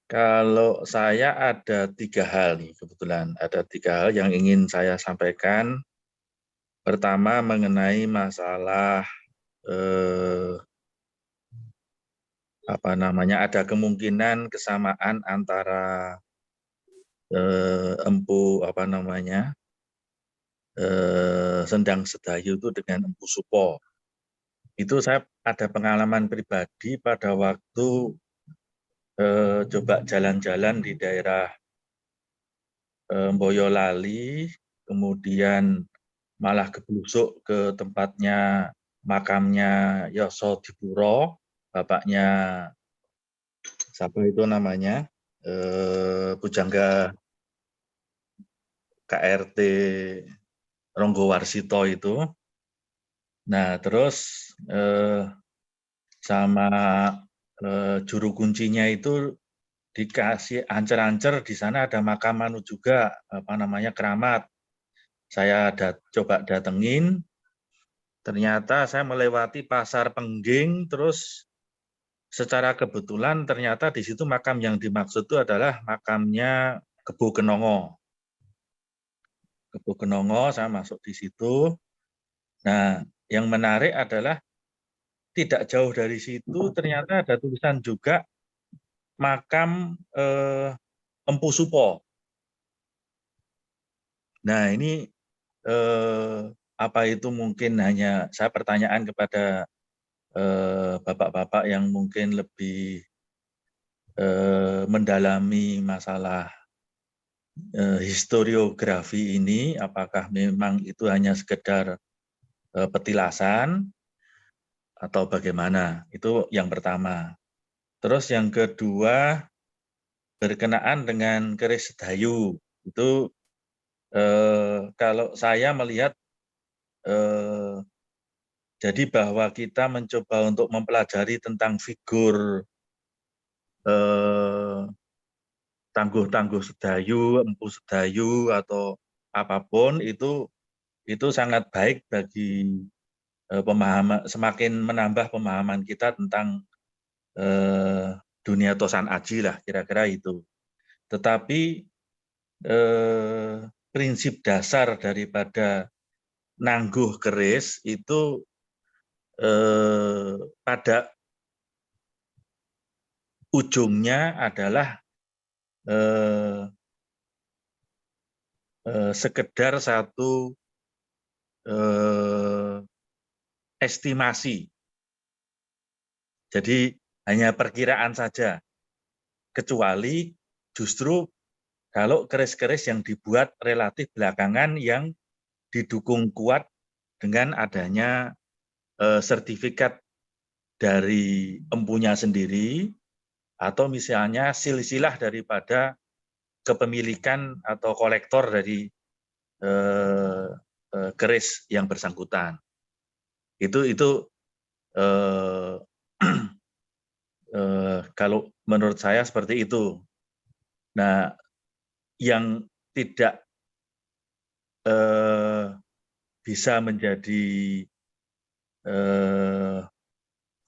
Kalau saya ada 3 hal nih, kebetulan ada 3 hal yang ingin saya sampaikan. Pertama mengenai masalah ada kemungkinan kesamaan antara Empu Sendang Sedayu itu dengan Empu Supo. Itu saya ada pengalaman pribadi pada waktu coba jalan-jalan di daerah Boyolali, kemudian malah geblusuk ke tempatnya makamnya Yoso Dipuro, bapaknya siapa itu namanya, Pujangga KRT Ronggowarsito itu. Nah terus sama juru kuncinya itu dikasih ancer-ancer, di sana ada makam juga, keramat. Saya coba datengin, ternyata saya melewati pasar Pengging, terus secara kebetulan ternyata di situ makam yang dimaksud itu adalah makamnya Kebo Kenongo. Kebo Kenongo, saya masuk di situ. Nah, yang menarik adalah tidak jauh dari situ ternyata ada tulisan juga makam Empu Supo. Nah ini apa itu mungkin hanya saya pertanyaan kepada bapak-bapak yang mungkin lebih mendalami masalah historiografi ini, apakah memang itu hanya sekedar petilasan atau bagaimana? Itu yang pertama. Terus yang kedua berkenaan dengan keris Sedayu. Itu kalau saya melihat jadi bahwa kita mencoba untuk mempelajari tentang figur tangguh-tangguh Sedayu, Empu Sedayu atau apapun itu sangat baik bagi pemahaman, semakin menambah pemahaman kita tentang dunia Tosan Aji lah, kira-kira itu. Tetapi prinsip dasar daripada nangguh keris itu pada ujungnya adalah sekedar satu estimasi. Jadi hanya perkiraan saja. Kecuali justru Kalau keris-keris yang dibuat relatif belakangan yang didukung kuat dengan adanya sertifikat dari empunya sendiri, atau misalnya silsilah daripada kepemilikan atau kolektor dari keris yang bersangkutan. Itu kalau menurut saya seperti itu. Nah, yang tidak bisa menjadi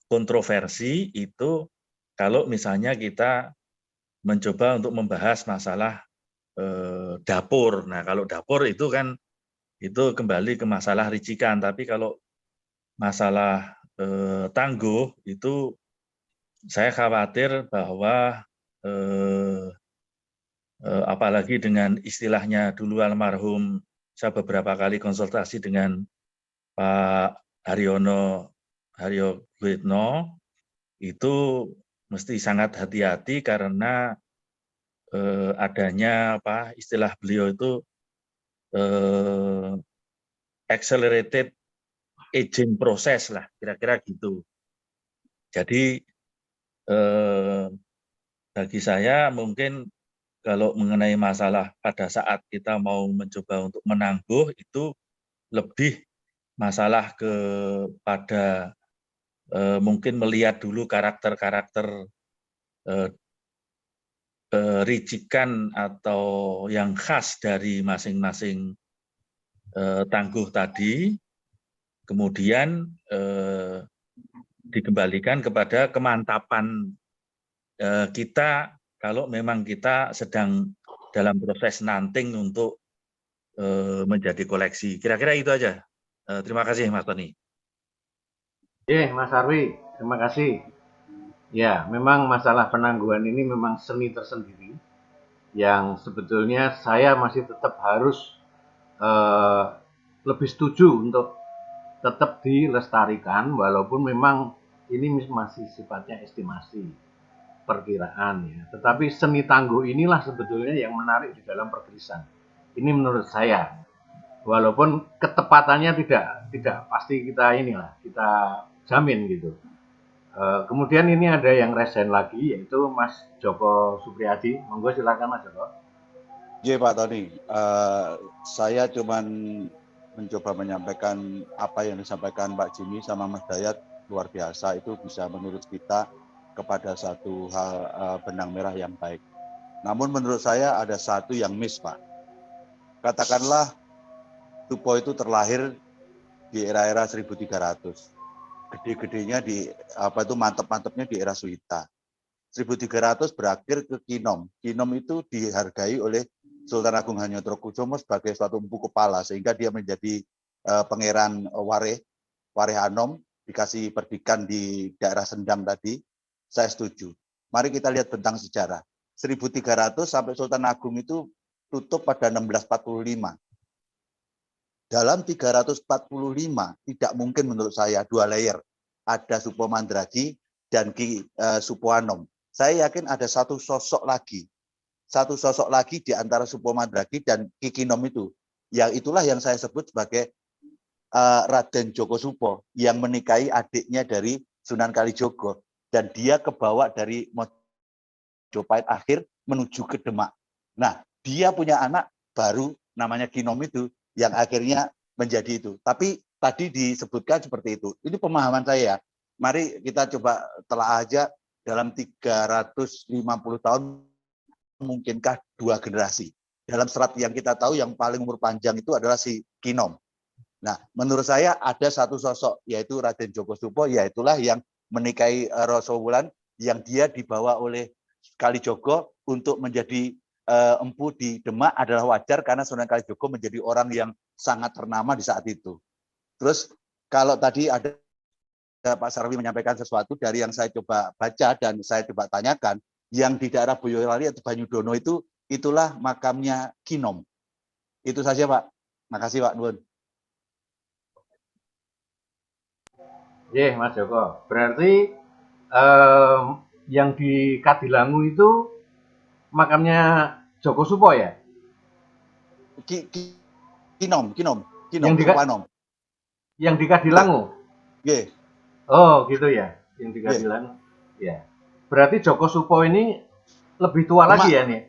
kontroversi itu kalau misalnya kita mencoba untuk membahas masalah dapur. Nah, kalau dapur itu kan itu kembali ke masalah ricikan, tapi kalau masalah tangguh itu saya khawatir bahwa apalagi dengan istilahnya dulu almarhum, saya beberapa kali konsultasi dengan Pak Haryo Guritno, itu mesti sangat hati-hati karena adanya istilah beliau itu accelerated aging process lah, kira-kira gitu. Jadi bagi saya mungkin kalau mengenai masalah pada saat kita mau mencoba untuk menangguh itu lebih masalah kepada mungkin melihat dulu karakter-karakter ricikan atau yang khas dari masing-masing tangguh tadi, kemudian dikembalikan kepada kemantapan kita kalau memang kita sedang dalam proses nanting untuk menjadi koleksi. Kira-kira itu aja. Terima kasih Mas Tony. Mas Arwi, terima kasih. Ya, memang masalah penangguhan ini memang seni tersendiri yang sebetulnya saya masih tetap harus lebih setuju untuk tetap dilestarikan walaupun memang ini masih sifatnya estimasi, perkiraan ya. Tetapi seni tangguh inilah sebetulnya yang menarik di dalam perkerisan. Ini menurut saya. Walaupun ketepatannya tidak pasti kita jamin gitu. Kemudian ini ada yang resen lagi yaitu Mas Joko Supriyadi. Monggo silakan Mas Joko. Iya Pak Tony, saya cuman mencoba menyampaikan apa yang disampaikan Pak Jimmy sama Mas Dayat, luar biasa, itu bisa menurut kita kepada satu hal benang merah yang baik. Namun menurut saya ada satu yang miss Pak. Katakanlah Supo itu terlahir di era-era 1300. Gede-gedenya mantep-mantepnya di era Suhita. 1300 berakhir ke Kinom. Kinom itu dihargai oleh Sultan Agung Hanyotro-Kusumo sebagai suatu empu kepala, sehingga dia menjadi pangeran Wareh Anom, dikasih perdikan di daerah Sendang tadi. Saya setuju. Mari kita lihat bentang sejarah. 1300 sampai Sultan Agung itu tutup pada 1645. Dalam 345 tidak mungkin menurut saya dua layer. Ada Supo Mandragi dan Ki Supo Anom. Saya yakin ada satu sosok lagi di antara Supo Mandragi dan Ki Kinom itu. Yang itulah yang saya sebut sebagai Raden Joko Supo yang menikahi adiknya dari Sunan Kalijogo, dan dia kebawa dari Mojopahit akhir menuju ke Demak. Nah, dia punya anak baru namanya Kinom itu yang akhirnya menjadi itu. Tapi tadi disebutkan seperti itu. Ini pemahaman saya. Mari kita coba telah aja dalam 350 tahun mungkinkah dua generasi. Dalam serat yang kita tahu yang paling umur panjang itu adalah si Kinom. Nah, menurut saya ada satu sosok yaitu Raden Joko Supo, yaitulah yang menikahi Rosowulan, yang dia dibawa oleh Kalijogo untuk menjadi empu di Demak adalah wajar karena Sunan Kalijogo menjadi orang yang sangat ternama di saat itu. Terus kalau tadi ada Pak Sarwi menyampaikan sesuatu dari yang saya coba baca dan saya coba tanyakan, yang di daerah Boyolali atau Banyudono itu itulah makamnya Kinom. Itu saja Pak. Makasih Pak Nuwun. Mas Joko. Berarti yang di Kadilangu itu makamnya Joko Supo ya? Kinom, Yang di Wanom. Yang di Kadilangu. Nggih. Oh, gitu ya. Yang di Kadilangu. Ya. Berarti Joko Supo ini lebih tua lagi ya nih?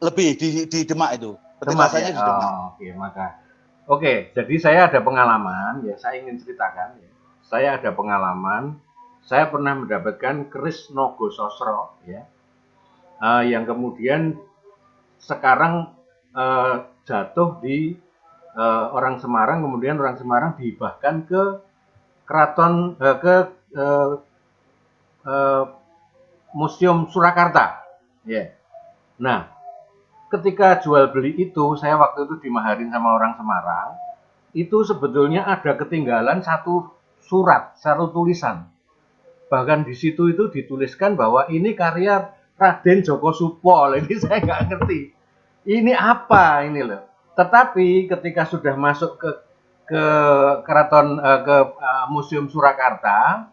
Lebih di Demak itu. Demak ya? Petikasannya di Demak. Oh, oke, maka. Oke, jadi saya ada pengalaman, ya saya ingin ceritakan. Ya. Saya ada pengalaman, saya pernah mendapatkan keris Nogo Sosro, ya, yang kemudian sekarang jatuh di orang Semarang, kemudian orang Semarang dihibahkan ke keraton, Museum Surakarta. Ya. Nah, ketika jual beli itu, saya waktu itu dimaharin sama orang Semarang, itu sebetulnya ada ketinggalan satu surat, satu tulisan. Bahkan di situ itu dituliskan bahwa ini karya Raden Joko Supo. Ini saya nggak ngerti. Ini apa ini loh. Tetapi ketika sudah masuk ke keraton, Museum Surakarta,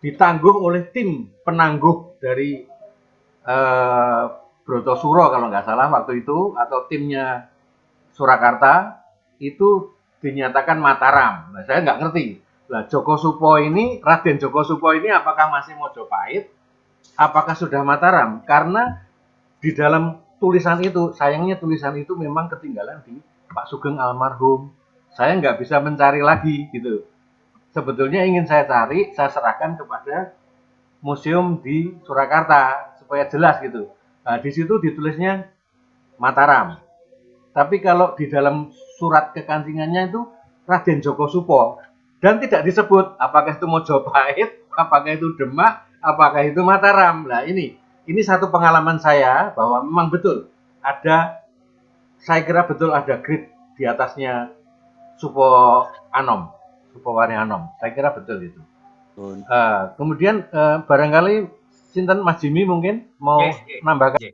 ditangguh oleh tim penangguh dari Brotosuro kalau nggak salah waktu itu, atau timnya Surakarta, itu dinyatakan Mataram. Nah, saya nggak ngerti. Nah, Joko Supo ini, Raden Joko Supo ini apakah masih Mojopahit? Apakah sudah Mataram? Karena di dalam tulisan itu, sayangnya tulisan itu memang ketinggalan di Pak Sugeng almarhum. Saya nggak bisa mencari lagi gitu. Sebetulnya ingin saya cari, saya serahkan kepada museum di Surakarta supaya jelas gitu. Nah, di situ ditulisnya Mataram. Tapi kalau di dalam surat kekancingannya itu Raden Joko Supo, dan tidak disebut apakah itu Mojopahit, apakah itu Demak, apakah itu Mataram. Nah, ini satu pengalaman saya bahwa memang betul ada, saya kira betul ada grid di atasnya Supo Anom, Supo Wari Anom. Saya kira betul itu. Kemudian barangkali Sinten Mas Jimmy mungkin mau menambahkan.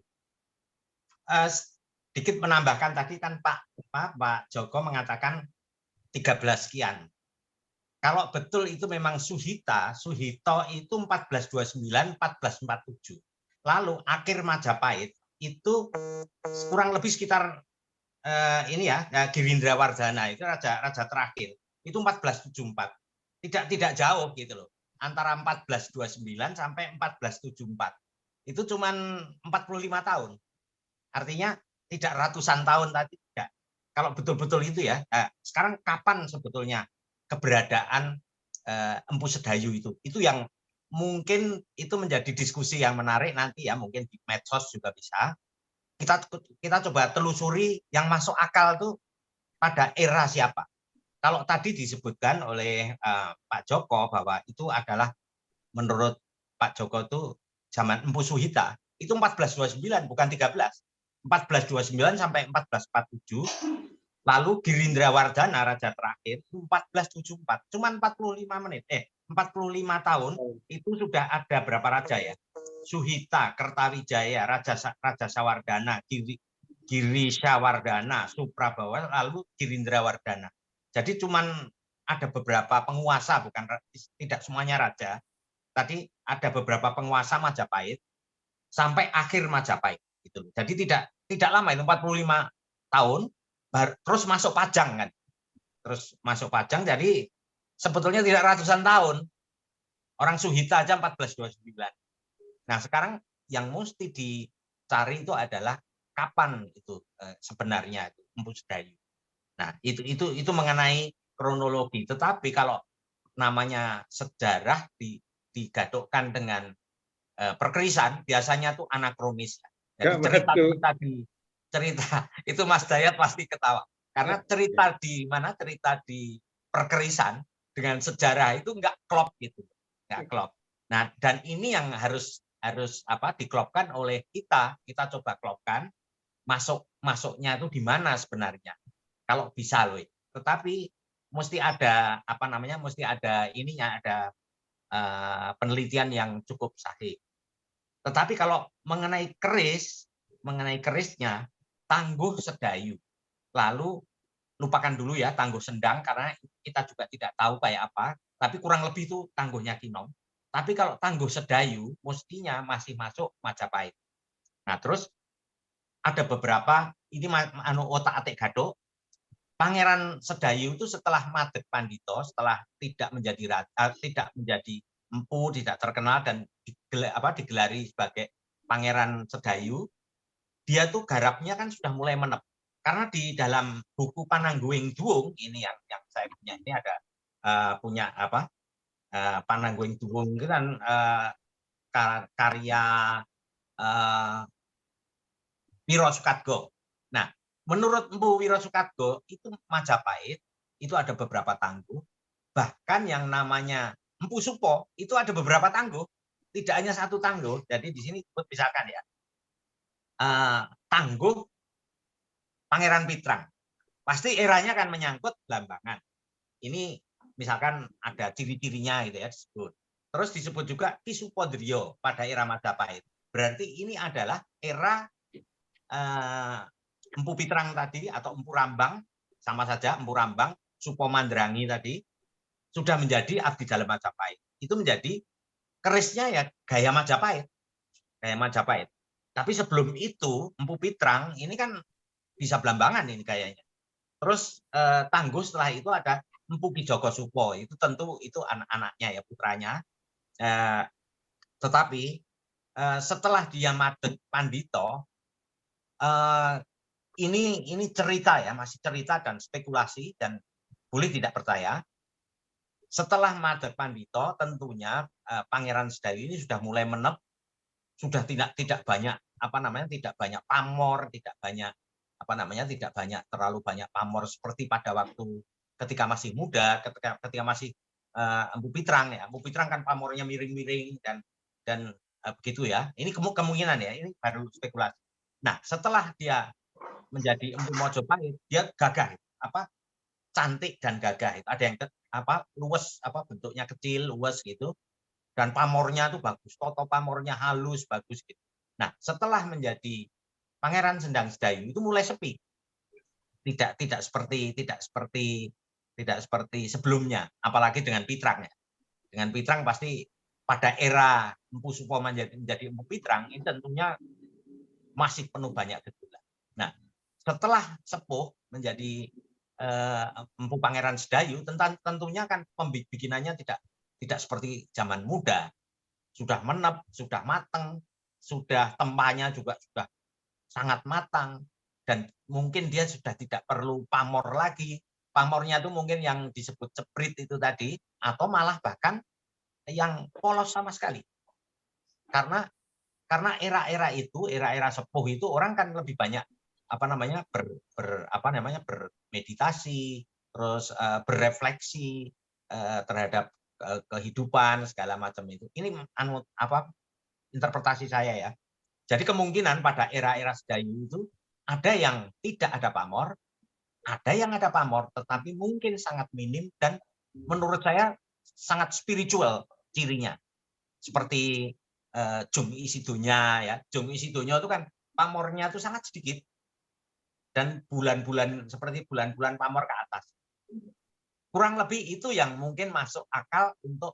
Sedikit menambahkan, tadi kan Pak Joko mengatakan 13 sekian. Kalau betul itu memang Suhito itu 1429, 1447. Lalu akhir Majapahit itu kurang lebih sekitar Girindrawardhana itu raja terakhir itu 1474. Tidak jauh gitu loh. Antara 1429 sampai 1474. Itu cuman 45 tahun. Artinya tidak ratusan tahun tadi, tidak. Kalau betul-betul itu ya. Nah, sekarang kapan sebetulnya keberadaan Empu Sedayu itu? Itu yang mungkin itu menjadi diskusi yang menarik nanti ya, mungkin di medsos juga bisa. Kita coba telusuri yang masuk akal tuh pada era siapa. Kalau tadi disebutkan oleh Pak Joko bahwa itu adalah menurut Pak Joko itu zaman Empu Suhita, itu 1429 bukan 13. 1429 sampai 1447. Lalu Girindrawardhana raja terakhir 1474. Cuman 45 menit. 45 tahun itu sudah ada berapa raja ya? Suhita, Kertawijaya, Raja Sawardhana, Giri Sawardhana, Suprabawa, lalu Girindrawardhana. Jadi cuman ada beberapa penguasa, tidak semuanya raja. Tadi ada beberapa penguasa Majapahit sampai akhir Majapahit gitu. Jadi tidak lama, itu 45 tahun terus masuk Pajang kan. Terus masuk Pajang, jadi sebetulnya tidak ratusan tahun. Orang Suhita aja 1429. Nah, sekarang yang mesti dicari itu adalah kapan itu sebenarnya itu Empu Sedayu. Nah, itu mengenai kronologi. Tetapi kalau namanya sejarah digadukkan dengan perkerisan, biasanya tuh anakronis. Jadi cerita itu Mas Dayat pasti ketawa. Karena cerita di perkerisan dengan sejarah itu nggak klop gitu. Nggak klop. Nah, dan ini yang harus diklopkan oleh kita coba klopkan masuknya itu di mana sebenarnya. Kalau bisa loh. Tetapi mesti ada ada penelitian yang cukup sahih. Tetapi kalau mengenai kerisnya Tangguh Sedayu. Lalu lupakan dulu ya Tangguh Sendang karena kita juga tidak tahu kayak apa, tapi kurang lebih itu tangguhnya Kinom. Tapi kalau Tangguh Sedayu mestinya masih masuk Majapahit. Nah, terus ada beberapa ini otak-atik gadok. Pangeran Sedayu itu setelah Madeg Pandito, setelah tidak menjadi empu, tidak terkenal dan digelari sebagai Pangeran Sedayu, dia tuh garapnya kan sudah mulai menep. Karena di dalam buku Panangguing Duwung ini yang saya punya ini ada punya apa Panangguing Duwung itu kan karya Wiro Sukadgo. Nah, menurut Empu Wiro Sukadgo itu Majapahit itu ada beberapa tangguh, bahkan yang namanya Empu Supo itu ada beberapa tangguh, tidak hanya satu tangguh. Jadi di sini misalkan ya tangguh Pangeran Pitrang, pasti eranya kan menyangkut Blambangan. Ini misalkan ada ciri-cirinya gitu ya disebut. Terus disebut juga Ki Supodrio pada era Majapahit. Berarti ini adalah era Empu Pitrang tadi atau Empu Rambang, sama saja Empu Rambang, Supo Mandrangi tadi sudah menjadi abdi dalam Majapahit. Itu menjadi kerisnya ya gaya Majapahit. Gaya Majapahit. Tapi sebelum itu Empu Pitrang ini kan bisa Blambangan ini kayaknya. Terus tangguh setelah itu ada Empu Ki Joko Supo. Itu tentu itu anak-anaknya ya, putranya. Tetapi setelah dia Madeg Pandito, ini cerita ya, masih cerita dan spekulasi dan boleh tidak percaya. Setelah Madeg Pandito, tentunya Pangeran Sedayu ini sudah mulai menep, sudah tidak banyak tidak banyak pamor, tidak banyak tidak banyak terlalu banyak pamor seperti pada waktu ketika masih muda, ketika masih Empu Pitrang ya. Empu Pitrang kan pamornya miring-miring dan begitu ya. Ini kemungkinan ya, ini baru spekulasi. Nah, setelah dia menjadi Empu Mojopahit, dia gagah, cantik dan gagah. Ada yang luwes, bentuknya kecil, luwes gitu. Dan pamornya tuh bagus, toto pamornya halus, bagus gitu. Nah, setelah menjadi Pangeran Sendang Sedayu itu mulai sepi. Tidak seperti sebelumnya, apalagi dengan Pitrang ya. Dengan Pitrang pasti pada era Empu Supo menjadi Empu Pitrang ini tentunya masih penuh banyak gejolak. Nah, setelah sepuh menjadi Empu Pangeran Sedayu, tentunya kan pembikinannya tidak seperti zaman muda. Sudah menep, sudah matang, sudah tempanya juga sudah sangat matang, dan mungkin dia sudah tidak perlu pamor lagi. Pamornya itu mungkin yang disebut ceprit itu tadi, atau malah bahkan yang polos sama sekali. Karena era-era itu, era-era sepuh itu orang kan lebih banyak bermeditasi, terus berefleksi terhadap kehidupan segala macam itu. Ini interpretasi saya ya. Jadi kemungkinan pada era-era Sedayu itu ada yang tidak ada pamor, ada yang ada pamor, tetapi mungkin sangat minim dan menurut saya sangat spiritual cirinya. Seperti Jung Isidonya ya. Jung Isidonya itu kan pamornya itu sangat sedikit dan bulan-bulan seperti bulan-bulan pamor ke atas. Kurang lebih itu yang mungkin masuk akal untuk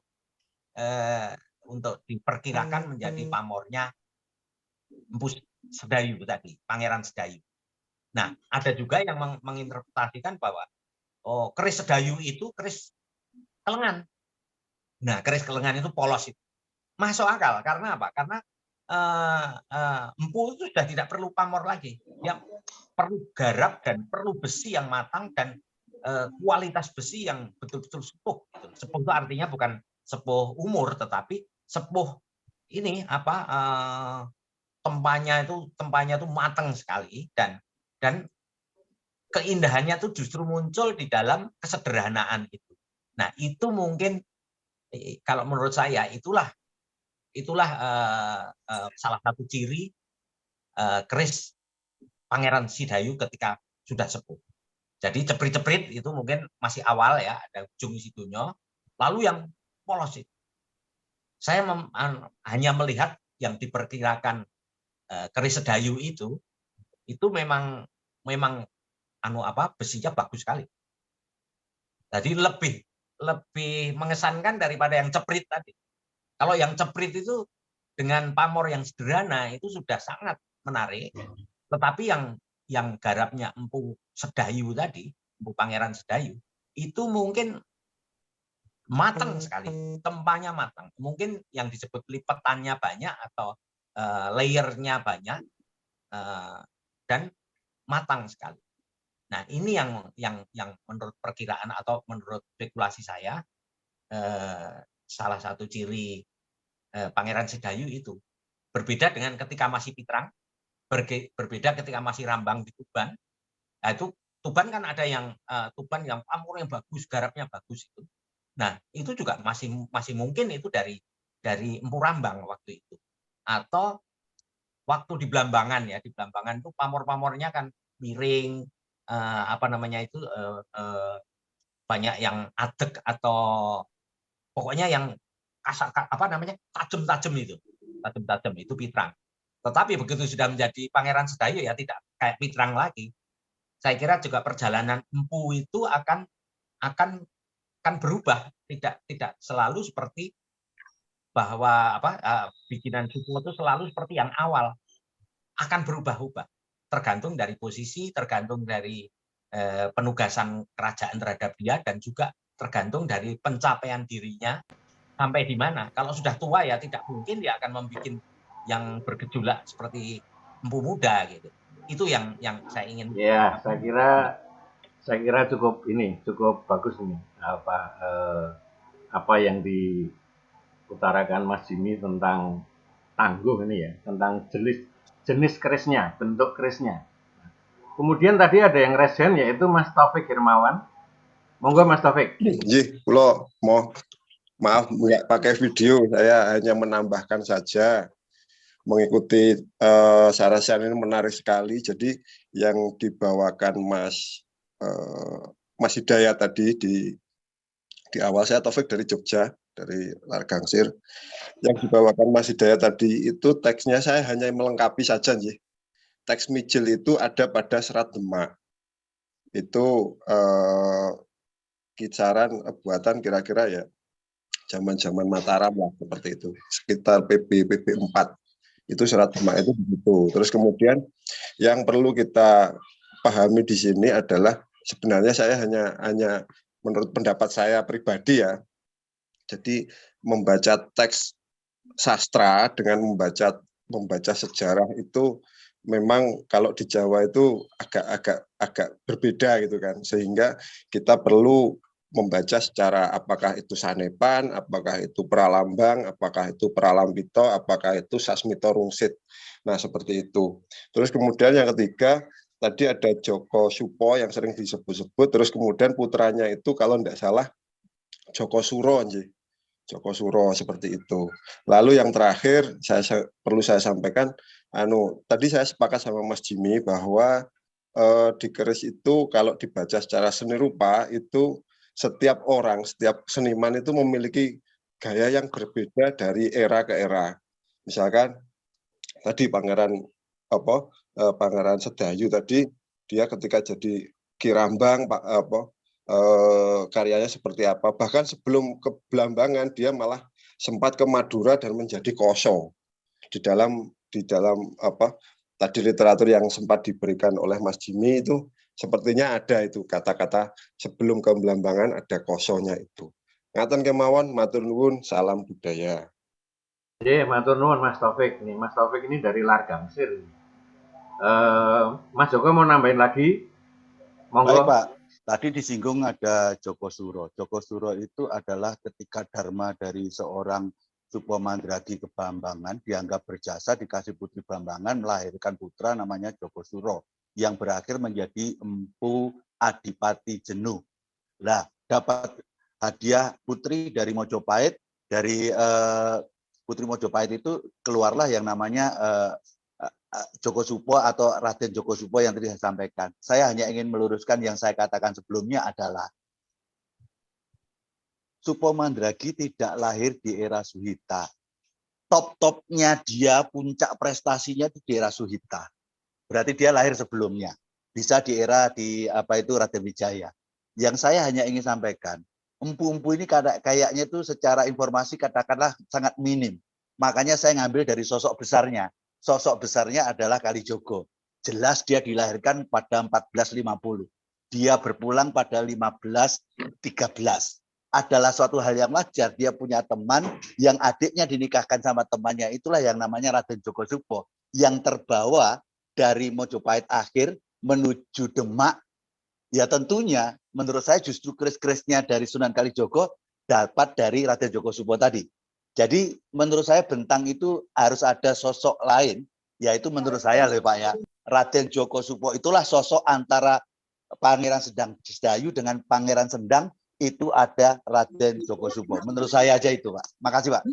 diperkirakan menjadi pamornya Empu Sedayu tadi, Pangeran Sedayu. Nah, ada juga yang menginterpretasikan bahwa keris Sedayu itu keris kelengan. Nah, keris kelengan itu polos itu. Masuk akal karena apa? Karena empu itu sudah tidak perlu pamor lagi. Dia perlu garap dan perlu besi yang matang dan kualitas besi yang betul-betul sepuh. Sepuh itu artinya bukan sepuh umur, tetapi sepuh ini tempanya itu matang sekali dan keindahannya itu justru muncul di dalam kesederhanaan itu. Nah, itu mungkin kalau menurut saya itulah salah satu ciri keris Pangeran Sedayu ketika sudah sepuh. Jadi ceprit-ceprit itu mungkin masih awal ya, ada Jung Isidonya, lalu yang polos itu. Saya hanya melihat yang diperkirakan keris Sedayu itu memang besinya bagus sekali. Jadi lebih mengesankan daripada yang ceprit tadi. Kalau yang ceprit itu dengan pamor yang sederhana itu sudah sangat menarik, Tetapi yang garapnya Empu Sedayu tadi, Empu Pangeran Sedayu, itu mungkin matang sekali, tempanya matang. Mungkin yang disebut lipetannya banyak atau layernya banyak dan matang sekali. Nah, ini yang menurut perkiraan atau menurut spekulasi saya salah satu ciri Pangeran Sedayu itu. Berbeda dengan ketika masih Pitrang, berbeda ketika masih Rambang di Tuban. Nah, itu Tuban kan ada yang Tuban yang pamor yang bagus, garapnya bagus itu. Nah, itu juga masih mungkin itu dari Empu Rambang waktu itu. Atau waktu di Blambangan ya, di Blambangan itu pamor-pamornya kan miring, apa namanya itu banyak yang adek atau pokoknya yang kasar apa namanya tajam-tajam itu Pitrang. Tetapi begitu sudah menjadi Pangeran Sedayu ya tidak kayak Pitrang lagi. Saya kira juga perjalanan Empu itu akan berubah, tidak selalu seperti bahwa bikinan Supo itu selalu seperti yang awal, akan berubah-ubah tergantung dari posisi, tergantung dari penugasan kerajaan terhadap dia, dan juga tergantung dari pencapaian dirinya sampai di mana. Kalau sudah tua ya tidak mungkin dia akan membuat yang bergejolak seperti Empu Muda gitu. Itu yang saya ingin. Ya, saya kira cukup bagus ini apa yang diutarakan Mas Jimmy tentang tangguh ini ya, tentang jenis kerisnya, bentuk kerisnya. Kemudian tadi ada yang resen yaitu Mas Taufik Hermawan. Monggo Mas Taufik. Nggih, kula maaf nggak pakai video, saya hanya menambahkan saja. Mengikuti sarasen ini menarik sekali. Jadi yang dibawakan Mas Hidayat tadi di awal, saya Taufik dari Jogja, dari Largangsir. Yang dibawakan Mas Hidayat tadi itu teksnya saya hanya melengkapi saja nih. Teks Mijil itu ada pada Serat Demak. Itu kisaran buatan kira-kira ya zaman-zaman Mataram lah, seperti itu. Sekitar PB 4. Itu Serat Demak itu begitu. Terus kemudian yang perlu kita pahami di sini adalah sebenarnya saya hanya menurut pendapat saya pribadi ya. Jadi membaca teks sastra dengan membaca sejarah itu memang kalau di Jawa itu agak berbeda gitu kan. Sehingga kita perlu membaca secara apakah itu sanepan, apakah itu pralambang, apakah itu pralampito, apakah itu sasmito rungsit. Nah, seperti itu. Terus kemudian yang ketiga, tadi ada Joko Supo yang sering disebut-sebut, terus kemudian putranya itu kalau tidak salah Joko Suro, Joko Suro seperti itu. Lalu yang terakhir perlu saya sampaikan, tadi saya sepakat sama Mas Jimmy bahwa di keris itu kalau dibaca secara seni rupa itu setiap orang, setiap seniman itu memiliki gaya yang berbeda dari era ke era. Misalkan tadi Pangeran Sedayu tadi, dia ketika jadi Ki Rambang, karyanya seperti apa. Bahkan sebelum ke Blambangan dia malah sempat ke Madura dan menjadi Koso. Di dalam tadi literatur yang sempat diberikan oleh Mas Jimmy itu sepertinya ada itu kata-kata sebelum ke Blambangan ada kosonya itu. Ngaten kemawon, matur nuwun, salam budaya. Matur nuwun Mas Taufik. Nih Mas Taufik ini dari Largangsir. Mas Joko mau nambahin lagi? Monggo. Baik, Pak. Tadi disinggung ada Joko Suro. Joko Suro itu adalah ketika dharma dari seorang Supo Mandragi ke Blambangan dianggap berjasa, dikasih putri Blambangan, melahirkan putra namanya Joko Suro yang berakhir menjadi Empu Adipati Jenuh. Nah, dapat hadiah putri dari Mojopahit, dari putri Mojopahit itu keluarlah yang namanya Joko Supo atau Raden Joko Supo yang tadi saya sampaikan. Saya hanya ingin meluruskan yang saya katakan sebelumnya adalah Supo Mandragi tidak lahir di era Suhita. Top-topnya dia, puncak prestasinya itu di era Suhita. Berarti dia lahir sebelumnya. Bisa di era Raden Wijaya. Yang saya hanya ingin sampaikan, empu-empu ini kayaknya itu secara informasi katakanlah sangat minim. Makanya saya ngambil dari sosok besarnya. Sosok besarnya adalah Kalijogo. jelas dia dilahirkan pada 1450. Dia berpulang pada 1513. Adalah suatu hal yang wajar, dia punya teman yang adiknya dinikahkan sama temannya, itulah yang namanya Raden Djoko Supo, yang terbawa dari Mojopahit akhir menuju Demak. Ya tentunya menurut saya justru keris-kerisnya dari Sunan Kalijogo dapat dari Raden Djoko Supo tadi. Jadi menurut saya Bentang itu harus ada sosok lain, yaitu menurut saya loh Pak ya, Raden Djoko Supo itulah sosok antara Pangeran Sendang Sedayu dengan Pangeran Sendang, itu ada Raden Djoko Supo. Menurut saya aja itu Pak. Makasih Pak.